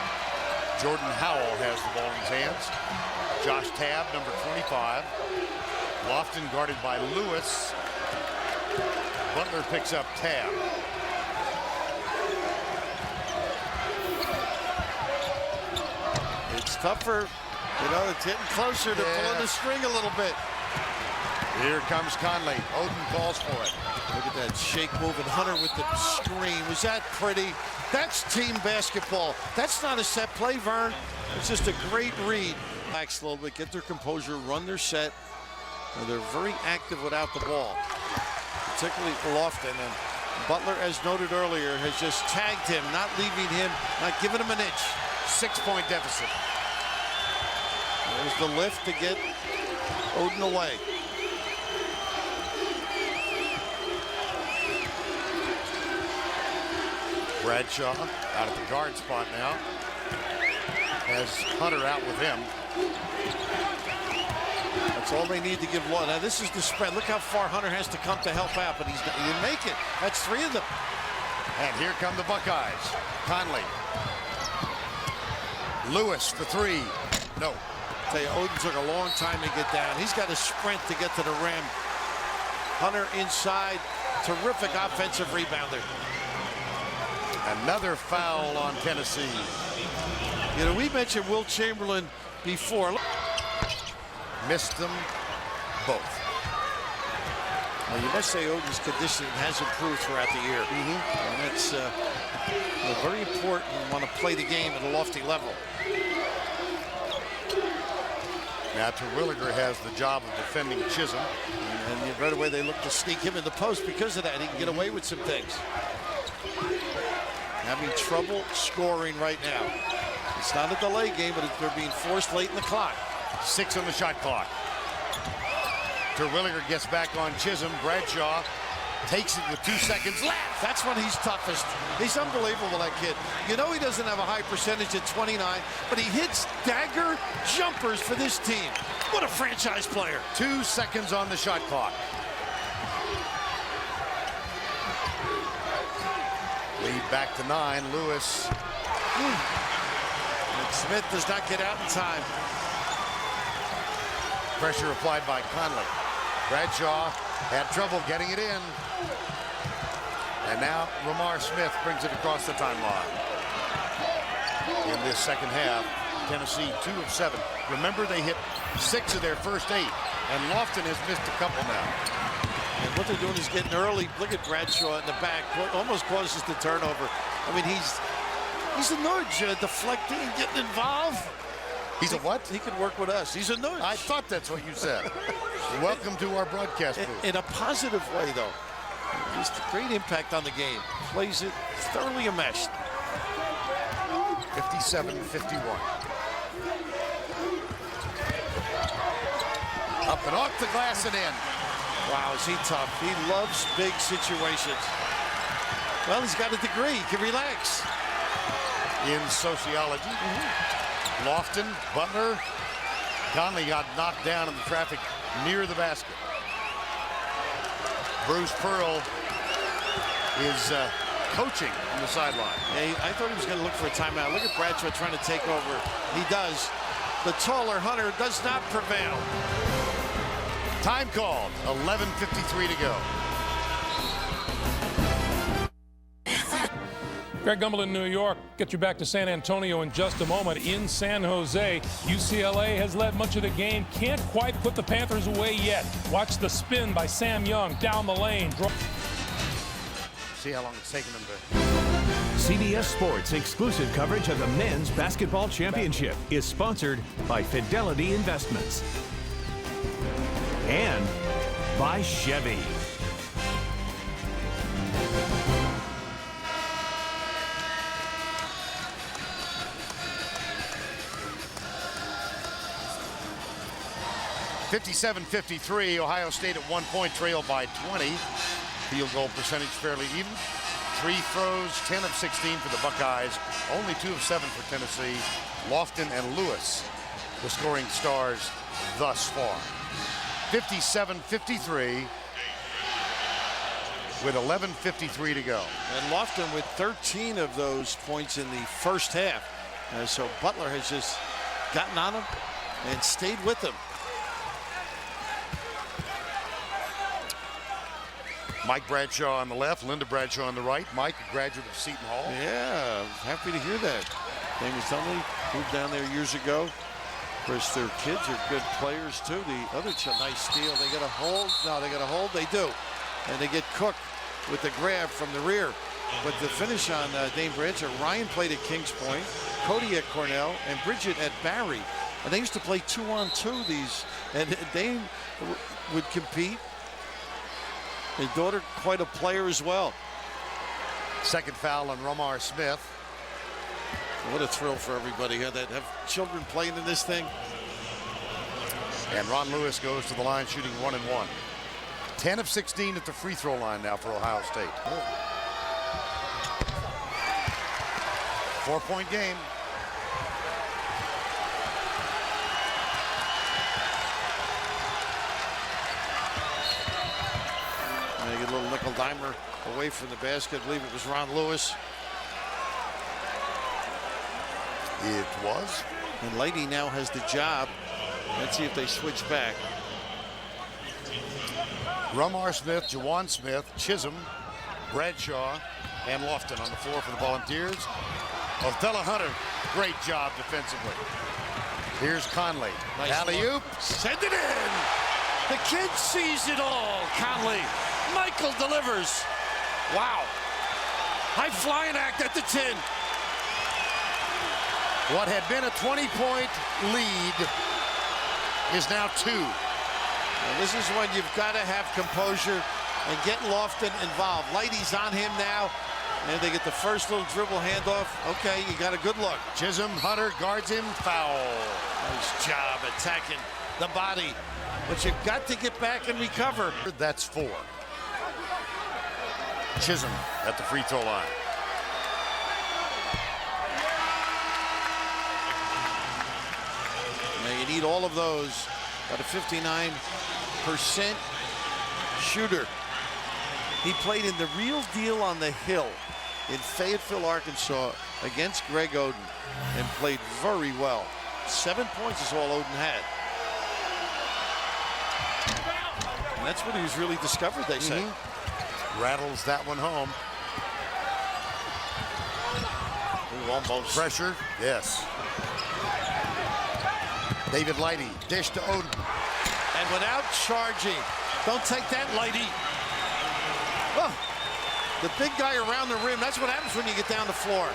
Jordan Howell has the ball in his hands. Josh Tabb, number 25. Lofton guarded by Lewis. Butler picks up Tabb. It's tougher. You know, it's getting closer to pulling the string a little bit. Here comes Conley. Oden calls for it. Look at that shake move and Hunter with the screen. Was that pretty? That's team basketball. That's not a set play, Vern. It's just a great read. Relax a little bit, get their composure, run their set. And they're very active without the ball, particularly Lofton. And Butler, as noted earlier, has just tagged him, not leaving him, not giving him an inch. 6-point deficit. There's the lift to get Oden away. Bradshaw out at the guard spot now. Has Hunter out with him. That's all they need to give Law. Now this is the spread. Look how far Hunter has to come to help out, but he didn't make it. That's 3 of them. And here come the Buckeyes. Conley. Lewis for 3. No. I tell you, Oden took a long time to get down. He's got to sprint to get to the rim. Hunter inside. Terrific offensive rebounder. Another foul on Tennessee. You know, we mentioned Will Chamberlain before. Missed them both. Well, you must say Odin's conditioning has improved throughout the year. And that's very important when you want to play the game at a lofty level. Now Terwilliger has the job of defending Chisholm. And right away they look to sneak him in the post because of that. He can get away with some things. Having trouble scoring right now. It's not a delay game, but they're being forced late in the clock. 6 on the shot clock. Terwilliger gets back on Chisholm. Bradshaw takes it with 2 seconds left. That's when he's toughest. He's unbelievable, that kid. You know he doesn't have a high percentage at 29, but he hits dagger jumpers for this team. What a franchise player. 2 seconds on the shot clock. Lead back to 9. Lewis. And Smith does not get out in time. Pressure applied by Conley. Bradshaw had trouble getting it in. And now Ramar Smith brings it across the timeline. In this second half, Tennessee 2 of 7. Remember, they hit 6 of their first 8. And Lofton has missed a couple now. And what they're doing is getting early. Look at Bradshaw in the back. Almost causes the turnover. I mean, he's a nudge, deflecting and getting involved. He's a what? He could work with us. He's a nudge. I thought that's what you said. Welcome to our broadcast booth. In a positive way, though. Just a great impact on the game. Plays it thoroughly enmeshed. 57-51. Up and off the glass and in. Wow, is he tough. He loves big situations. Well, he's got a degree. He can relax. In sociology. Lofton, Butler. Conley got knocked down in the traffic near the basket. Bruce Pearl is coaching on the sideline. Yeah, I thought he was going to look for a timeout. Look at Bradshaw trying to take over. He does. The taller Hunter does not prevail. Time called. 11:53 to go. Greg Gumbel in New York. Get you back to San Antonio in just a moment. In San Jose, UCLA has led much of the game. Can't quite put the Panthers away yet. Watch the spin by Sam Young down the lane. See how long it's taking them to... CBS Sports exclusive coverage of the Men's Basketball Championship is sponsored by Fidelity Investments and by Chevy. (57-53). Ohio State at 1 point, trailed by 20. Field goal percentage fairly even. Free throws, 10 of 16 for the Buckeyes. Only 2 of 7 for Tennessee. Lofton and Lewis, the scoring stars thus far. 57-53 with 11:53 to go. And Lofton with 13 of those points in the first half. So Butler has just gotten on him and stayed with him. Mike Bradshaw on the left, Linda Bradshaw on the right. Mike, a graduate of Seton Hall. Yeah, happy to hear that. Famous Dunley moved down there years ago. Of course, their kids are good players too. The other nice steal. They get a hold. No, they got a hold. They do. And they get cooked with the grab from the rear. But the finish on Dame Bradshaw, Ryan played at Kings Point, Cody at Cornell, and Bridget at Barry. And they used to play 2-on-2 these. And Dame would compete. His daughter, quite a player as well. Second foul on Ramar Smith. What a thrill for everybody here that have children playing in this thing. And Ron Lewis goes to the line shooting 1 and 1. 10 of 16 at the free throw line now for Ohio State. 4-point game. They get a little nickel dimer away from the basket. I believe it was Ron Lewis. It was. And Lady now has the job. Let's see if they switch back. Ramar Smith, Jawan Smith, Chisholm, Bradshaw, and Lofton on the floor for the Volunteers. Othello Hunter, great job defensively. Here's Conley. Nice Alley-oop. Send it in. The kid sees it all. Conley. Michael delivers. Wow. High flying act at the 10. What had been a 20-point lead is now 2. And this is when you've got to have composure and get Lofton involved. Lighty's on him now, and they get the first little dribble handoff. Okay, you got a good look. Chisholm, Hunter guards him, foul. Nice job attacking the body, but you've got to get back and recover. That's 4. Chisholm at the free throw line. Now you need all of those. Got a 59% shooter. He played in the Real Deal on the Hill in Fayetteville, Arkansas against Greg Oden and played very well. 7 points is all Oden had. And that's when he was really discovered, they say. Rattles that one home. Ooh, almost. Pressure, yes. David Lighty, dish to Oden. And without charging. Don't take that, Lighty. Oh, the big guy around the rim. That's what happens when you get down the floor.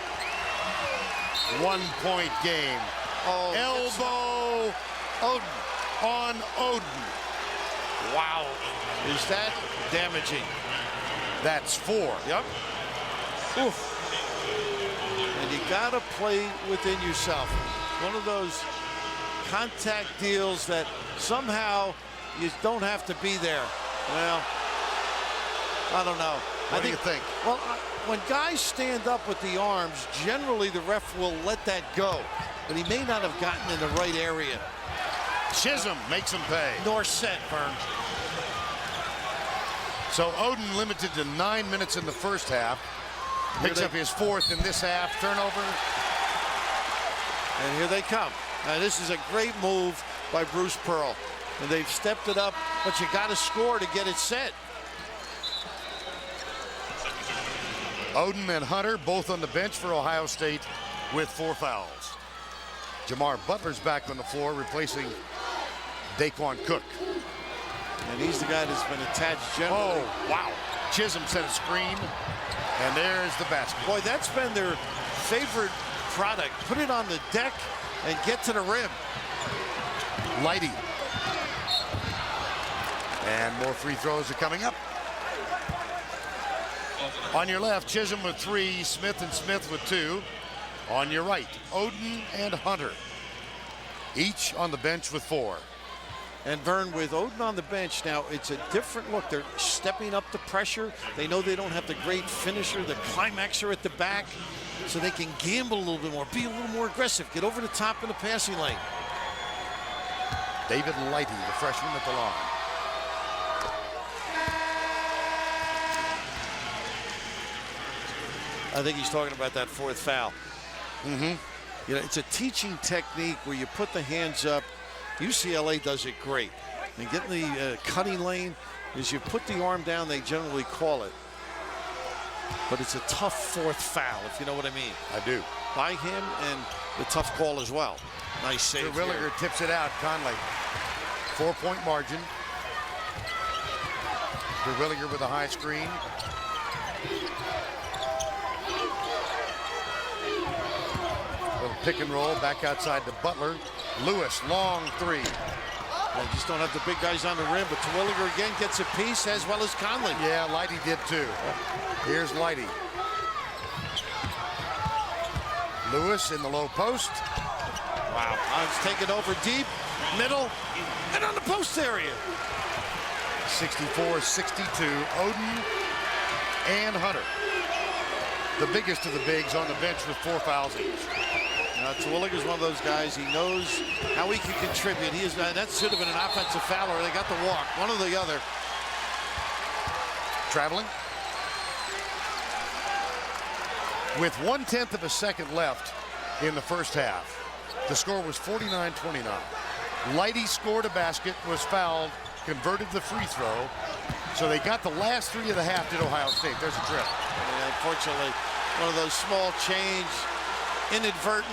1-point game. Oh, Elbow Oden. on Oden. Wow. Is that damaging? That's 4. Yep. Oof. And you got to play within yourself. One of those contact deals that somehow you don't have to be there. Well, I don't know. What do you think? Well, when guys stand up with the arms, generally the ref will let that go. But he may not have gotten in the right area. Chisholm makes him pay. Nor set, Vern. So Oden limited to 9 minutes in the first half. Picks up his 4th in this half. Turnover. And here they come. Now, this is a great move by Bruce Pearl. And they've stepped it up, but you got to score to get it set. Oden and Hunter both on the bench for Ohio State with 4 fouls. Jamar Butler's back on the floor, replacing Daquan Cook. And he's the guy that's been attached generally. Oh, wow. Chisholm set a screen, and there's the basket. Boy, that's been their favorite product. Put it on the deck and get to the rim. Lighty. And more free throws are coming up. On your left, Chisholm with 3, Smith and Smith with 2. On your right, Oden and Hunter, each on the bench with 4. And Vern, with Oden on the bench now, it's a different look. They're stepping up the pressure. They know they don't have the great finisher, the climaxer at the back, so they can gamble a little bit more, be a little more aggressive, get over the top in the passing lane. David Lighty, the freshman at the line. I think he's talking about that 4th foul. You know, it's a teaching technique where you put the hands up. UCLA does it great. And getting the cutting lane is you put the arm down, they generally call it. But it's a tough 4th foul, if you know what I mean. I do. By him and the tough call as well. Nice save. Terwilliger tips it out. Conley. 4-point margin. Terwilliger with a high screen. Little pick and roll back outside to Butler. Lewis, long 3. Well, just don't have the big guys on the rim, but Terwilliger again gets a piece as well as Conley. Yeah, Lighty did too. Here's Lighty. Lewis in the low post. Wow, Hans taken over deep, middle, and on the post area. 64-62, Oden and Hunter. The biggest of the bigs on the bench with 4 fouls each. Terwilliger's one of those guys, he knows how he can contribute. He is, that should have been an offensive foul, or they got the walk, one or the other. Traveling. With 1/10 of a second left in the first half, the score was 49-29. Lighty scored a basket, was fouled, converted the free throw, so they got the last 3 of the half at Ohio State. There's a trip. And unfortunately, one of those small change, inadvertent.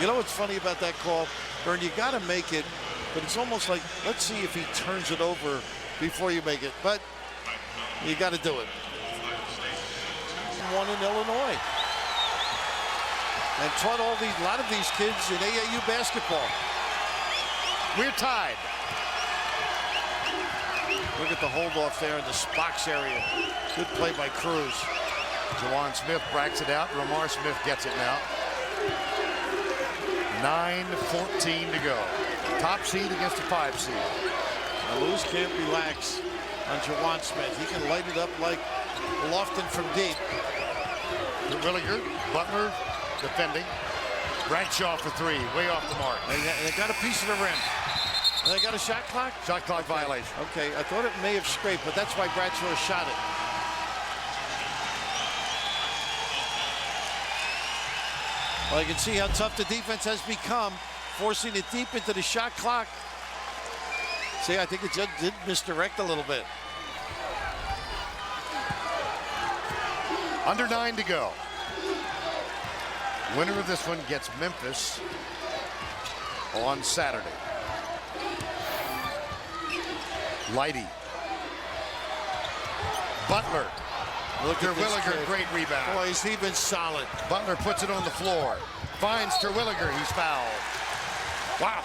You know what's funny about that call? Vern, you got to make it, but it's almost like, let's see if he turns it over before you make it. But you got to do it. One in Illinois. And taught a lot of these kids in AAU basketball. We're tied. Look at the hold off there in the box area. Good play by Cruz. Jawan Smith bracks it out. Ramar Smith gets it now. 9:14 to go. Top seed against a 5 seed. Now Lewis can't relax on Jawan Smith. He can light it up like Lofton from deep. Williger, Butler defending. Bradshaw for 3, way off the mark. They got a piece of the rim. They got a shot clock? Shot clock violation. Okay, I thought it may have scraped, but that's why Bradshaw shot it. Well, you can see how tough the defense has become, forcing it deep into the shot clock. See, I think the judge did misdirect a little bit. Under 9 to go. Winner of this one gets Memphis on Saturday. Lighty. Butler. Look at Terwilliger, great rebound. Boy, has he been solid. Butler puts it on the floor. Finds Terwilliger, he's fouled. Wow.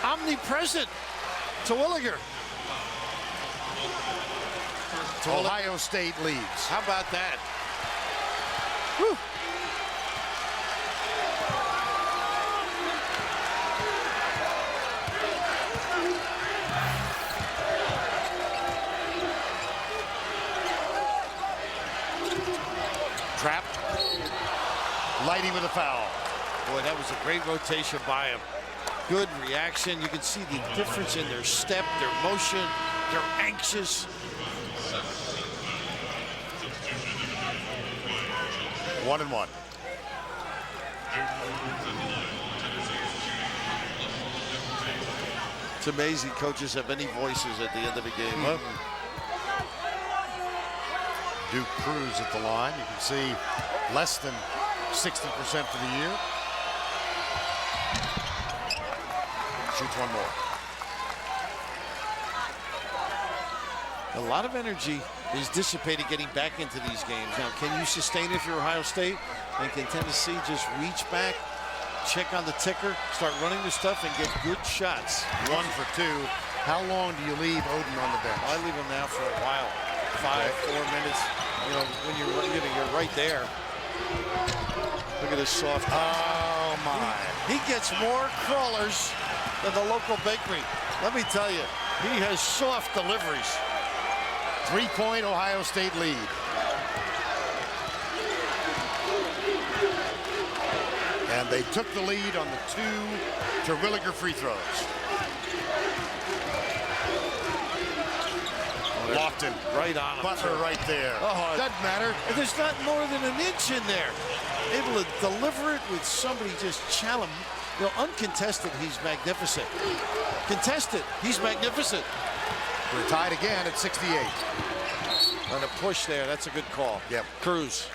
Omnipresent. Terwilliger. Ohio State leads. How about that? Whew. Trapped. Lighty with a foul. Boy, that was a great rotation by him. Good reaction. You can see the difference in their step, their motion. They're anxious. 1-1. It's amazing coaches have any voices at the end of the game, huh? Duke Cruz at the line. You can see less than 60% for the year. Shoots one more. A lot of energy is dissipated getting back into these games. Now, can you sustain it if you're Ohio State? And can Tennessee just reach back, check on the ticker, start running the stuff, and get good shots? 1 for 2. How long do you leave Oden on the bench? I leave him now for a while. 5, 4 minutes. You know, when you're right there. Look at this soft touch. Oh, my. He gets more crawlers than the local bakery. Let me tell you, he has soft deliveries. 3-point Ohio State lead. And they took the lead on the 2 Terwilliger free throws. Lofton. Right on him. Butler right there. Oh, doesn't matter. There's not more than an inch in there. Able to deliver it with somebody just challenge. You know, uncontested, he's magnificent. Contested, he's magnificent. We're tied again at 68. On a push there, that's a good call. Yep. Cruz.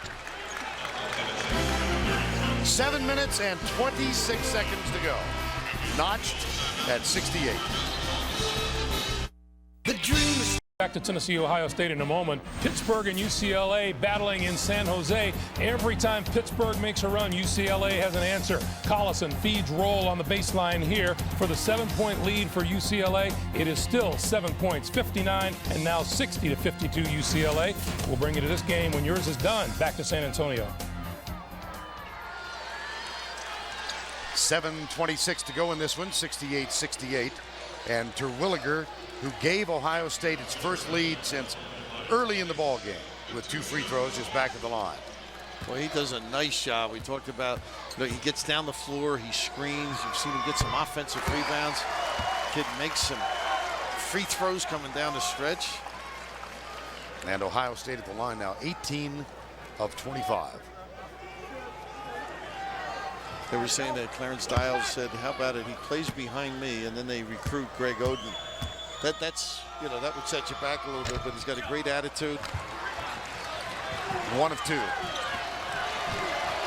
7 minutes and 26 seconds to go. Notched at 68. The dream is back to Tennessee, Ohio State in a moment. Pittsburgh and UCLA battling in San Jose. Every time Pittsburgh makes a run, UCLA has an answer. Collison feeds Roll on the baseline here for the 7-point lead for UCLA. It is still 7 points, 59, and now 60 to 52 UCLA. We'll bring you to this game when yours is done. Back to San Antonio. 7:26 to go in this one, 68-68. And Terwilliger, who gave Ohio State its first lead since early in the ball game with 2 free throws, is back at the line. Well, he does a nice job. We talked about, you know, he gets down the floor, he screens. You've seen him get some offensive rebounds. Kid makes some free throws coming down the stretch. And Ohio State at the line now, 18 of 25. They were saying that Clarence Dials said, how about it, he plays behind me, and then they recruit Greg Oden. That's, you know, that would set you back a little bit, but he's got a great attitude. 1 of 2.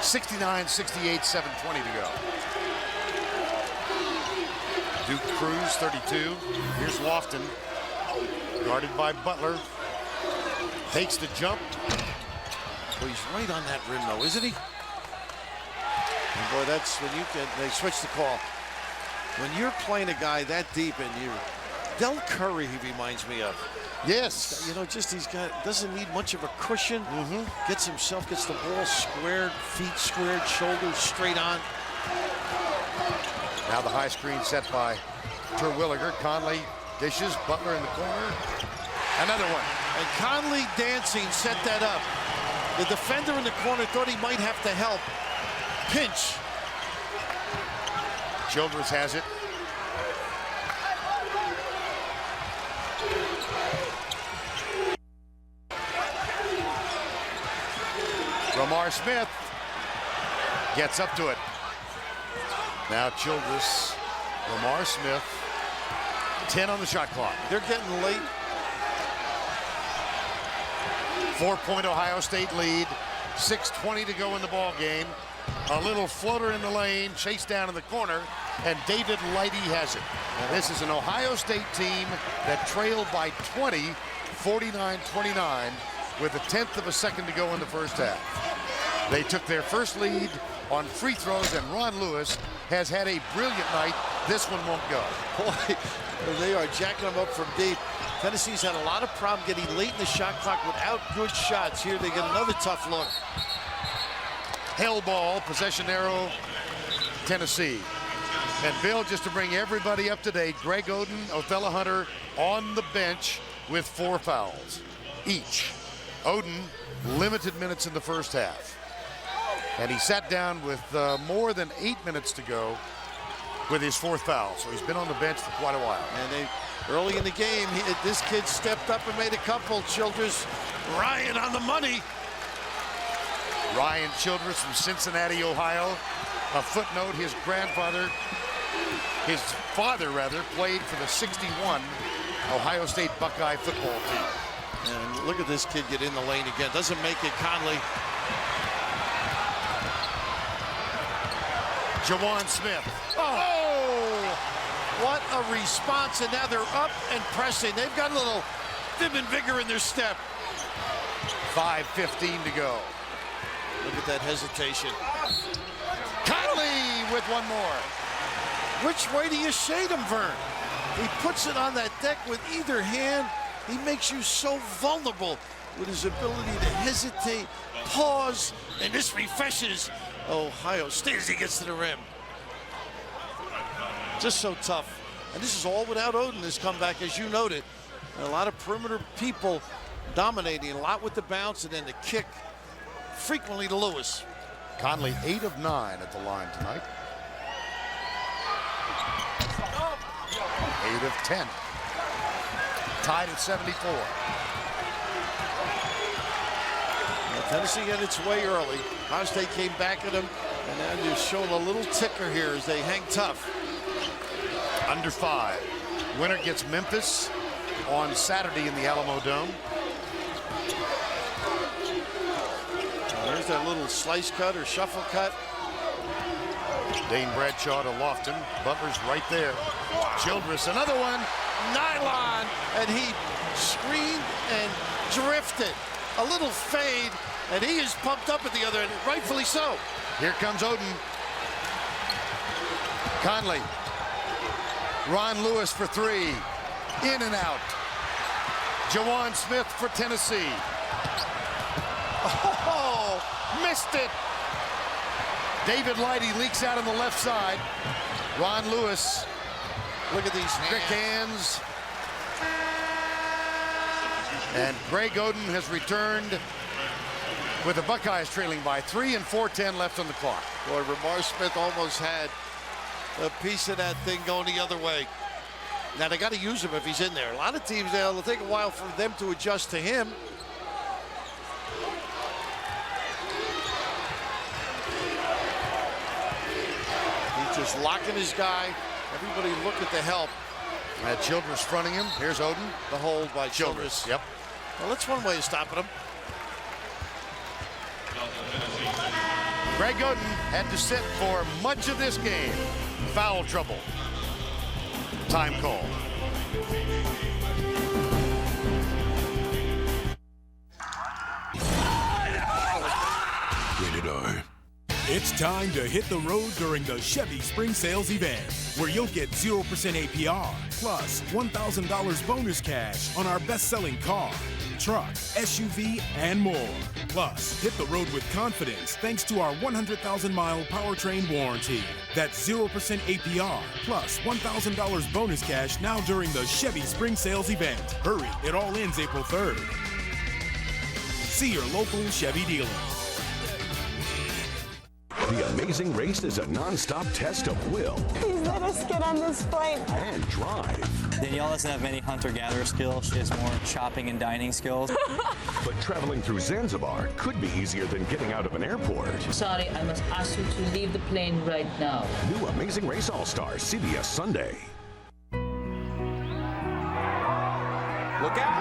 69-68, 7:20 to go. Duke Cruz, 32. Here's Lofton, guarded by Butler. Takes the jump. Well, he's right on that rim, though, isn't he? And boy, that's when they switch the call. When you're playing a guy that deep and Del Curry, he reminds me of. Yes. You know, just doesn't need much of a cushion. Gets the ball squared, feet squared, shoulders straight on. Now the high screen set by Terwilliger. Conley dishes, Butler in the corner. Another one. And Conley dancing set that up. The defender in the corner thought he might have to help. Pinch. Childress has it. Ramar Smith gets up to it. Now Childress, Ramar Smith, 10 on the shot clock. They're getting late. 4-point Ohio State lead, 6:20 to go in the ball game. A little floater in the lane, chased down in the corner, and David Lighty has it. This is an Ohio State team that trailed by 20, 49-29, with a tenth of a second to go in the first half. They took their first lead on free throws, and Ron Lewis has had a brilliant night. This one won't go. Boy, they are jacking them up from deep. Tennessee's had a lot of problem getting late in the shot clock without good shots. Here they get another tough look. Hell ball, possession arrow, Tennessee. And Bill, just to bring everybody up to date, Greg Oden, Othello Hunter on the bench with 4 fouls each. Oden, limited minutes in the first half. And he sat down with more than 8 minutes to go with his 4th foul. So he's been on the bench for quite a while. And early in the game, this kid stepped up and made a couple. Childress, Ryan on the money. Ryan Childress from Cincinnati, Ohio. A footnote, his father played for the 61 Ohio State Buckeye football team. And look at this kid get in the lane again. Doesn't make it. Conley. Jawan Smith. Oh, what a response. And now they're up and pressing. They've got a little vim and vigor in their step. 5:15 to go. Look at that hesitation. Conley with one more. Which way do you shade him, Vern? He puts it on that deck with either hand. He makes you so vulnerable with his ability to hesitate, pause, and this refreshes Ohio State as he gets to the rim. Just so tough. And this is all without Oden, this comeback, as you noted. And a lot of perimeter people dominating, a lot with the bounce, and then the kick frequently to Lewis. Conley 8 of 9 at the line tonight. 8 of 10. Tied at 74. Well, Tennessee had its way early. Ohio State came back at them, and now they're showing a little ticker here as they hang tough. Under 5. Winner gets Memphis on Saturday in the Alamo Dome. There's that little slice cut or shuffle cut. Dane Bradshaw to Lofton. Butler's right there. Childress, another one. Nylon, and he screened and drifted. A little fade, and he is pumped up at the other end, rightfully so. Here comes Oden. Conley. Ron Lewis for 3. In and out. Jawan Smith for Tennessee. Oh, missed it. David Lighty leaks out on the left side. Ron Lewis. Look at these Quick hands. And Greg Oden has returned with the Buckeyes trailing by 3 and 4:10 left on the clock. Boy, Ramar Smith almost had a piece of that thing going the other way. Now they got to use him if he's in there. A lot of teams, it'll take a while for them to adjust to him. He's just locking his guy. Everybody look at the help. Childress fronting him. Here's Oden. The hold by Childress. Yep. Well, that's one way of stopping him. Greg Oden had to sit for much of this game. Foul trouble. Time call. Rated R. It's time to hit the road during the Chevy Spring Sales event, where you'll get 0% APR plus $1,000 bonus cash on our best-selling car, truck, SUV, and more. Plus, hit the road with confidence thanks to our 100,000-mile powertrain warranty. That's 0% APR plus $1,000 bonus cash now during the Chevy Spring Sales event. Hurry, it all ends April 3rd. See your local Chevy dealer. The Amazing Race is a non-stop test of will. Please let us get on this plane. And drive. Danielle doesn't have many hunter-gatherer skills. She has more shopping and dining skills. But traveling through Zanzibar could be easier than getting out of an airport. Sorry, I must ask you to leave the plane right now. New Amazing Race All-Stars, CBS Sunday. Look out!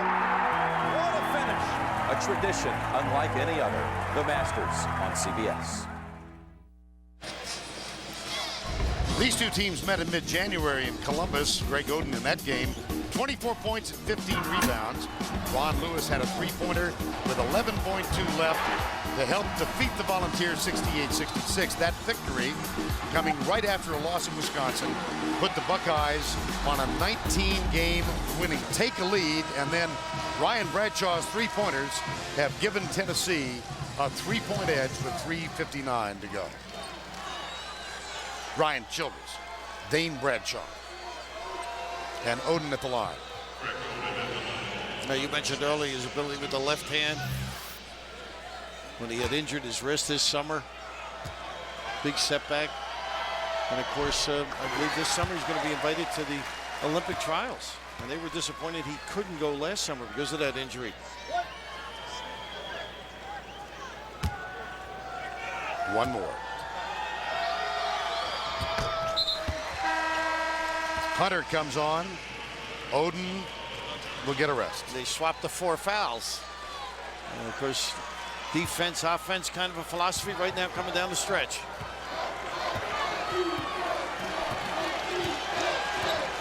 What a finish! A tradition unlike any other. The Masters on CBS. These two teams met in mid-January in Columbus. Greg Oden in that game, 24 points and 15 rebounds. Ron Lewis had a three-pointer with 11.2 left to help defeat the Volunteers 68-66. That victory, coming right after a loss in Wisconsin, put the Buckeyes on a 19-game winning take a lead, and then Ryan Bradshaw's three-pointers have given Tennessee a three-point edge with 3:59 to go. Ryan Childress, Dane Bradshaw, and Oden at the line. Now, you mentioned earlier his ability with the left hand when he had injured his wrist this summer. Big setback. And of course, I believe this summer he's going to be invited to the Olympic trials. And they were disappointed he couldn't go last summer because of that injury. One more. Hunter comes on. Oden will get a rest. They swapped the 4 fouls. And of course, defense, offense, kind of a philosophy right now coming down the stretch.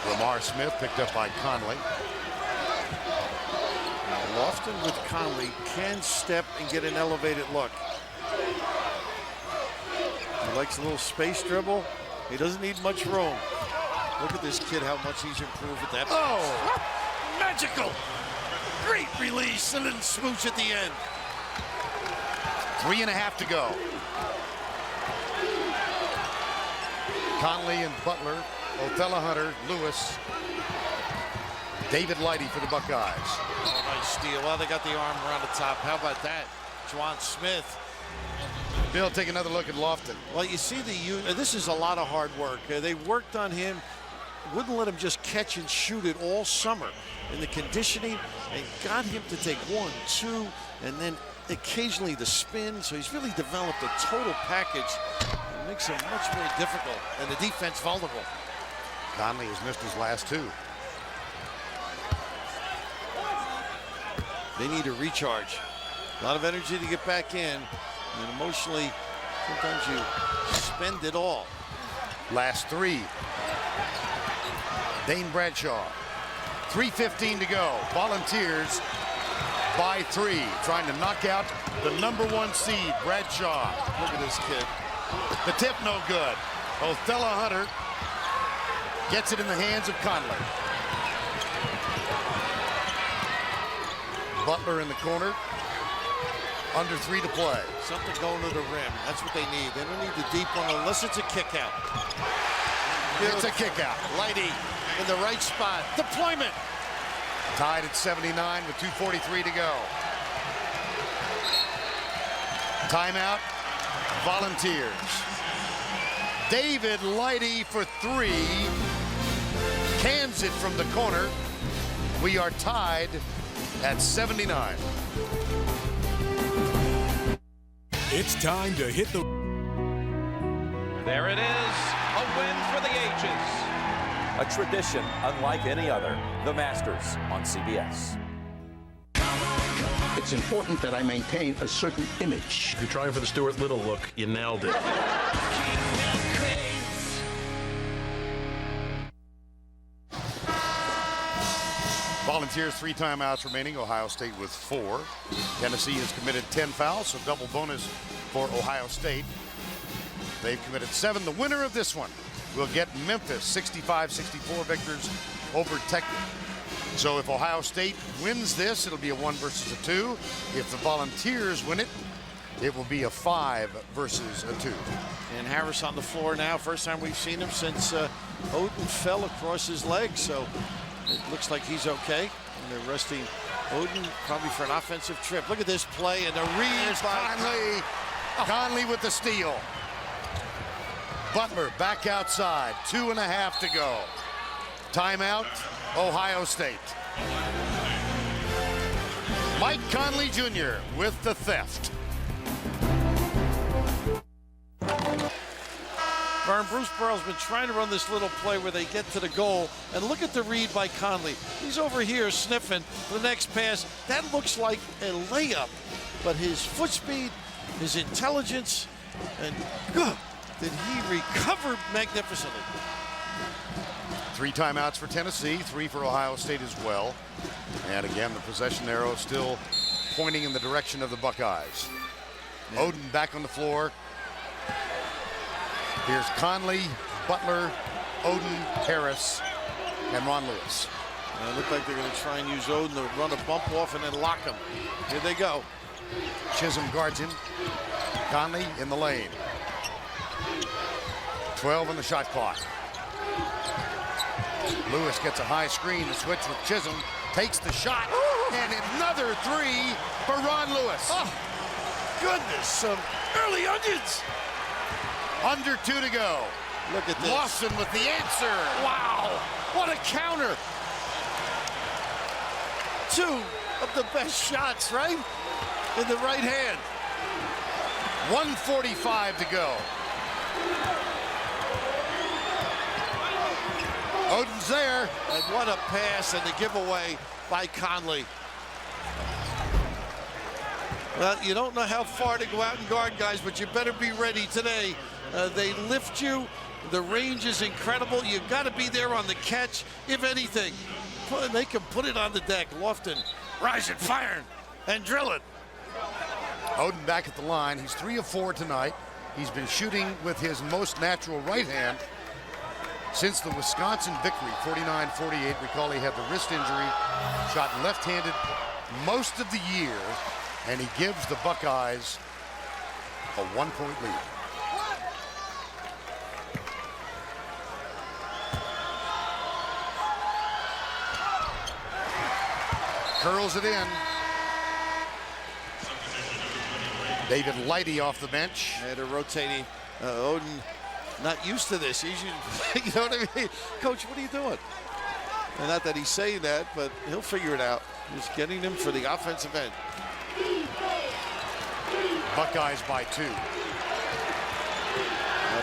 Lamar Smith picked up by Conley. Now, Lofton with Conley can step and get an elevated look. He likes a little space dribble. He doesn't need much room. Look at this kid, how much he's improved with that. Oh, magical. Great release and then smooch at the end. 3.5 to go. Conley and Butler, Othello Hunter, Lewis, David Lighty for the Buckeyes. Oh, nice steal. Well, they got the arm around the top. How about that? Juwan Smith. Bill, take another look at Lofton. Well, you see this is a lot of hard work. They worked on him, wouldn't let him just catch and shoot it all summer in the conditioning, and got him to take 1, 2, and then occasionally the spin. So he's really developed a total package. It makes him much more difficult and the defense vulnerable. Conley has missed his last 2. They need a recharge. A lot of energy to get back in. And emotionally, sometimes you spend it all. Last 3. Dane Bradshaw. 3:15 to go. Volunteers by 3. Trying to knock out the #1 seed, Bradshaw. Look at this kid. The tip no good. Othello Hunter gets it in the hands of Conley. Butler in the corner. Under 3 to play. Something going to the rim. That's what they need. They don't need the deep one unless it's a kick out. It's a kick out. Lighty in the right spot. Deployment. Tied at 79 with 2:43 to go. Timeout. Volunteers. David Lighty for 3. Cans it from the corner. We are tied at 79. It's time to hit the... There it is, a win for the ages. A tradition unlike any other. The Masters on CBS. Come on, come on. It's important that I maintain a certain image. If you're trying for the Stuart Little look, you nailed it. Volunteers, 3 timeouts remaining. Ohio State with 4. Tennessee has committed 10 fouls, so double bonus for Ohio State. They've committed 7. The winner of this one will get Memphis 65-64 victors over Texas. So if Ohio State wins this, it'll be a 1 versus a 2. If the Volunteers win it, it will be a 5 versus a 2. And Harris on the floor now. First time we've seen him since Oden fell across his leg. So it looks like he's okay. And they're resting Oden probably for an offensive trip. Look at this play and a read by Conley. Conley with the steal. Butler back outside. 2.5 to go. Timeout, Ohio State. Mike Conley Jr. with the theft. Vern, Bruce Burrow's been trying to run this little play where they get to the goal, and look at the read by Conley. He's over here sniffing the next pass. That looks like a layup, but his foot speed, his intelligence, and good, did he recover magnificently. 3 timeouts for Tennessee, 3 for Ohio State as well. And again, the possession arrow still pointing in the direction of the Buckeyes. Oden back on the floor. Here's Conley, Butler, Oden, Harris, and Ron Lewis. And it looked like they're going to try and use Oden to run a bump off and then lock him. Here they go. Chisholm guards him. Conley in the lane. 12 on the shot clock. Lewis gets a high screen to switch with Chisholm. Takes the shot. And another 3 for Ron Lewis. Oh, goodness, some early onions. Under 2 to go. Look at this. Lawson with the answer. Wow, what a counter. 2 of the best shots, right? In the right hand. 1:45 to go. Oden's there. And what a pass and the giveaway by Conley. Well, you don't know how far to go out and guard, guys, but you better be ready today. They lift you. The range is incredible. You've got to be there on the catch, if anything. They can put it on the deck. Lofton rising, firing, and drilling. Oden back at the line. He's 3 of 4 tonight. He's been shooting with his most natural right hand since the Wisconsin victory, 49-48. Recall he had the wrist injury, shot left-handed most of the year, and he gives the Buckeyes a 1-point lead. Curls it in. David Lighty off the bench. And a rotating Oden, not used to this. He's, you know what I mean? Coach, what are you doing? And not that he's saying that, but he'll figure it out. He's getting them for the offensive end. Buckeyes by 2. Now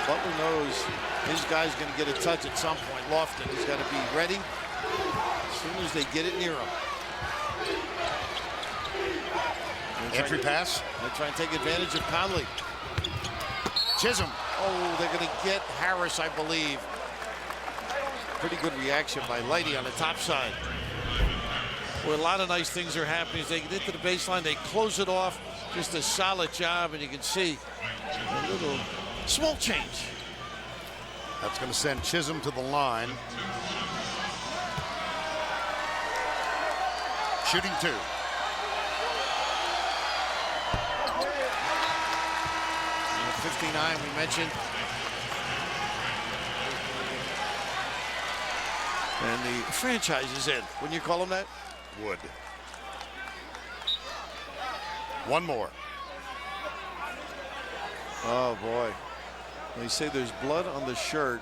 Butler knows his guy's going to get a touch at some point. Lofton, he's got to be ready as soon as they get it near him. Entry pass. They're trying to take advantage of Conley. Chisholm. Oh, they're going to get Harris, I believe. Pretty good reaction by Lighty on the top side. Where a lot of nice things are happening as they get into the baseline. They close it off. Just a solid job, and you can see a little small change. That's going to send Chisholm to the line. Shooting 2. And 59 we mentioned. And the franchise is in. Wouldn't you call him that? Would. One more. Oh, boy. They say there's blood on the shirt.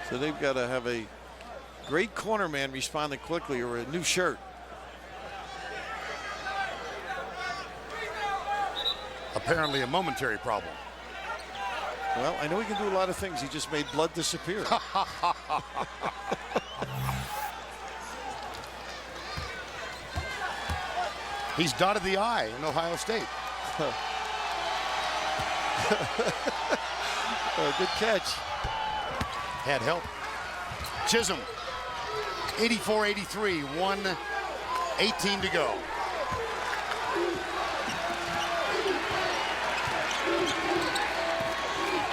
So they've got to have a great corner man responding quickly or a new shirt. Apparently a momentary problem. Well, I know he can do a lot of things. He just made blood disappear. He's dotted the I in Ohio State. Good catch. Had help. Chisholm, 84-83, 1:18 to go.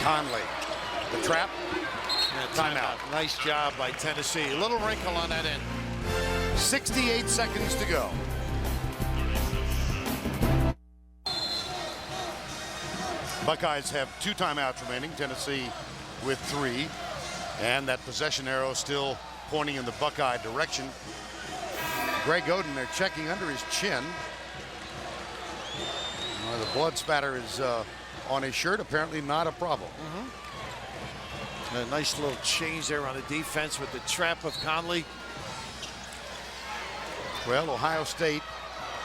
Conley, the trap. Timeout. Nice job by Tennessee. A little wrinkle on that end. 68 seconds to go. Buckeyes have 2 timeouts remaining. Tennessee with 3. And that possession arrow still pointing in the Buckeye direction. Greg Oden, they're checking under his chin. The blood spatter is on his shirt. Apparently not a problem. A nice little change there on the defense with the trap of Conley. Well, Ohio State,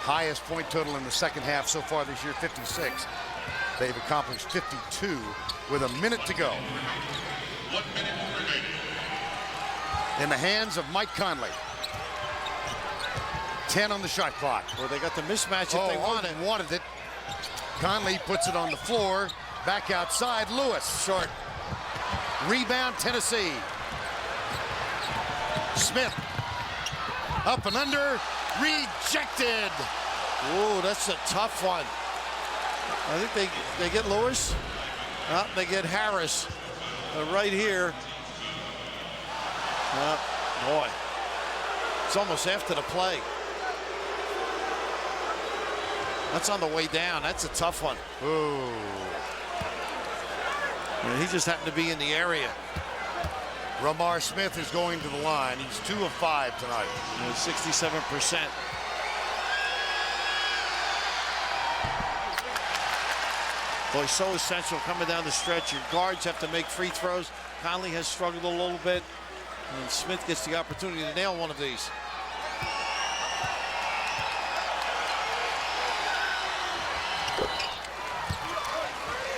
highest point total in the second half so far this year, 56. They've accomplished 52 with a minute to go. 1 minute remaining. In the hands of Mike Conley. 10 on the shot clock. Well, they got the mismatch if they wanted it. Conley puts it on the floor. Back outside, Lewis. Short. Rebound, Tennessee. Smith. Up and under. Rejected. Ooh, that's a tough one. I think they get Lewis. They get Harris right here. Boy, it's almost after the play. That's on the way down. That's a tough one. Ooh. He just happened to be in the area. Ramar Smith is going to the line. He's 2 of 5 tonight. 67%. Boy, so essential coming down the stretch. Your guards have to make free throws. Conley has struggled a little bit. And Smith gets the opportunity to nail one of these.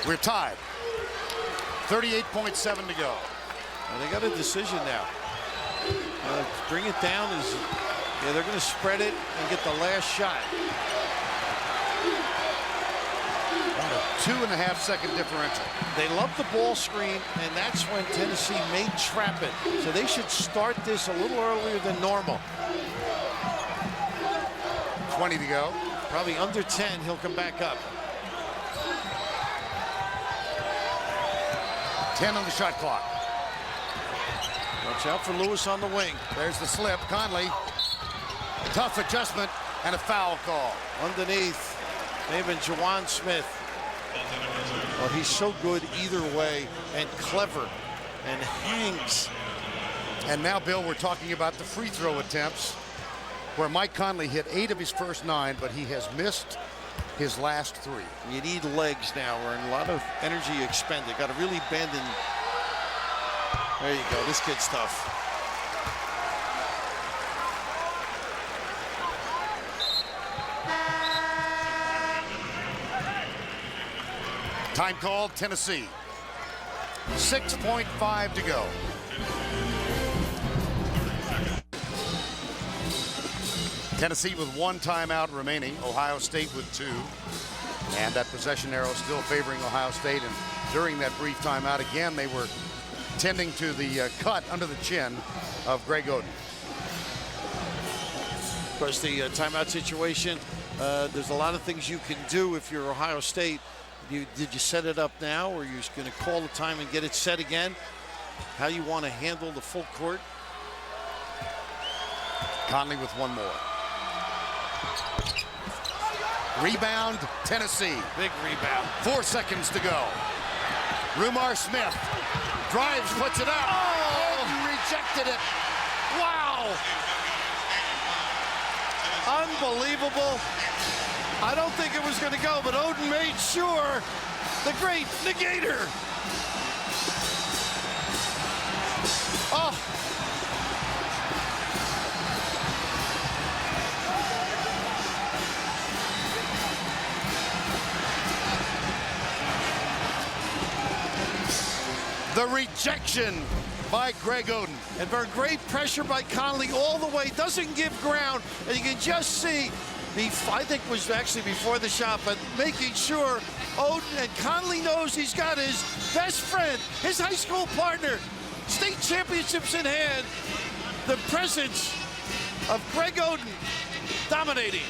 We're tied. 38.7 to go. Well, they got a decision now. Bring it down. They're going to spread it and get the last shot. About a 2.5 second differential. They love the ball screen, and that's when Tennessee may trap it. So they should start this a little earlier than normal. 20 to go. Probably under 10, he'll come back up. 10 on the shot clock. Watch out for Lewis on the wing. There's the slip. Conley. Tough adjustment and a foul call. Underneath, may have been Jawan Smith. Well, he's so good either way and clever and hangs. And now, Bill, we're talking about the free throw attempts where Mike Conley hit 8 of his first 9, but he has missed his last 3. You need legs now, or a lot of energy expended. Got to really bend and there you go. This kid's tough. Time called, Tennessee. 6.5 to go. Tennessee with 1 timeout remaining. Ohio State with 2. And that possession arrow still favoring Ohio State. And during that brief timeout, again, they were tending to the cut under the chin of Greg Oden. Of course, the timeout situation, there's a lot of things you can do if you're Ohio State. Did you set it up now, or you're just going to call the time and get it set again? How you want to handle the full court? Conley with 1 more. Rebound, Tennessee. Big rebound. 4 seconds to go. Rumar Smith drives, puts it up. Oh, rejected it. Wow. Unbelievable. I don't think it was going to go, but Oden made sure. The great negator. Oh. The rejection by Greg Oden. And for great pressure by Conley all the way. Doesn't give ground. And you can just see I think was actually before the shot, but making sure Oden and Conley knows he's got his best friend, his high school partner, state championships in hand. The presence of Greg Oden dominating.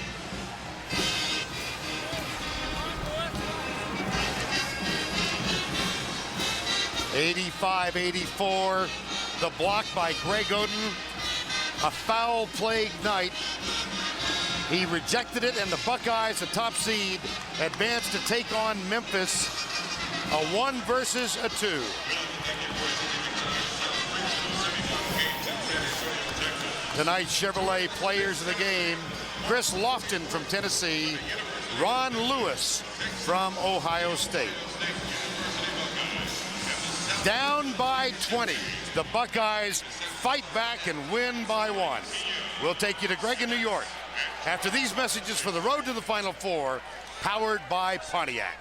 '85-'84, the block by Greg Oden, a foul-plagued night. He rejected it, and the Buckeyes, the top seed, advanced to take on Memphis, a 1 versus a 2. Tonight's Chevrolet players of the game: Chris Lofton from Tennessee, Ron Lewis from Ohio State. Down by 20, the Buckeyes fight back and win by 1. We'll take you to Greg in New York after these messages for the road to the Final Four, powered by Pontiac.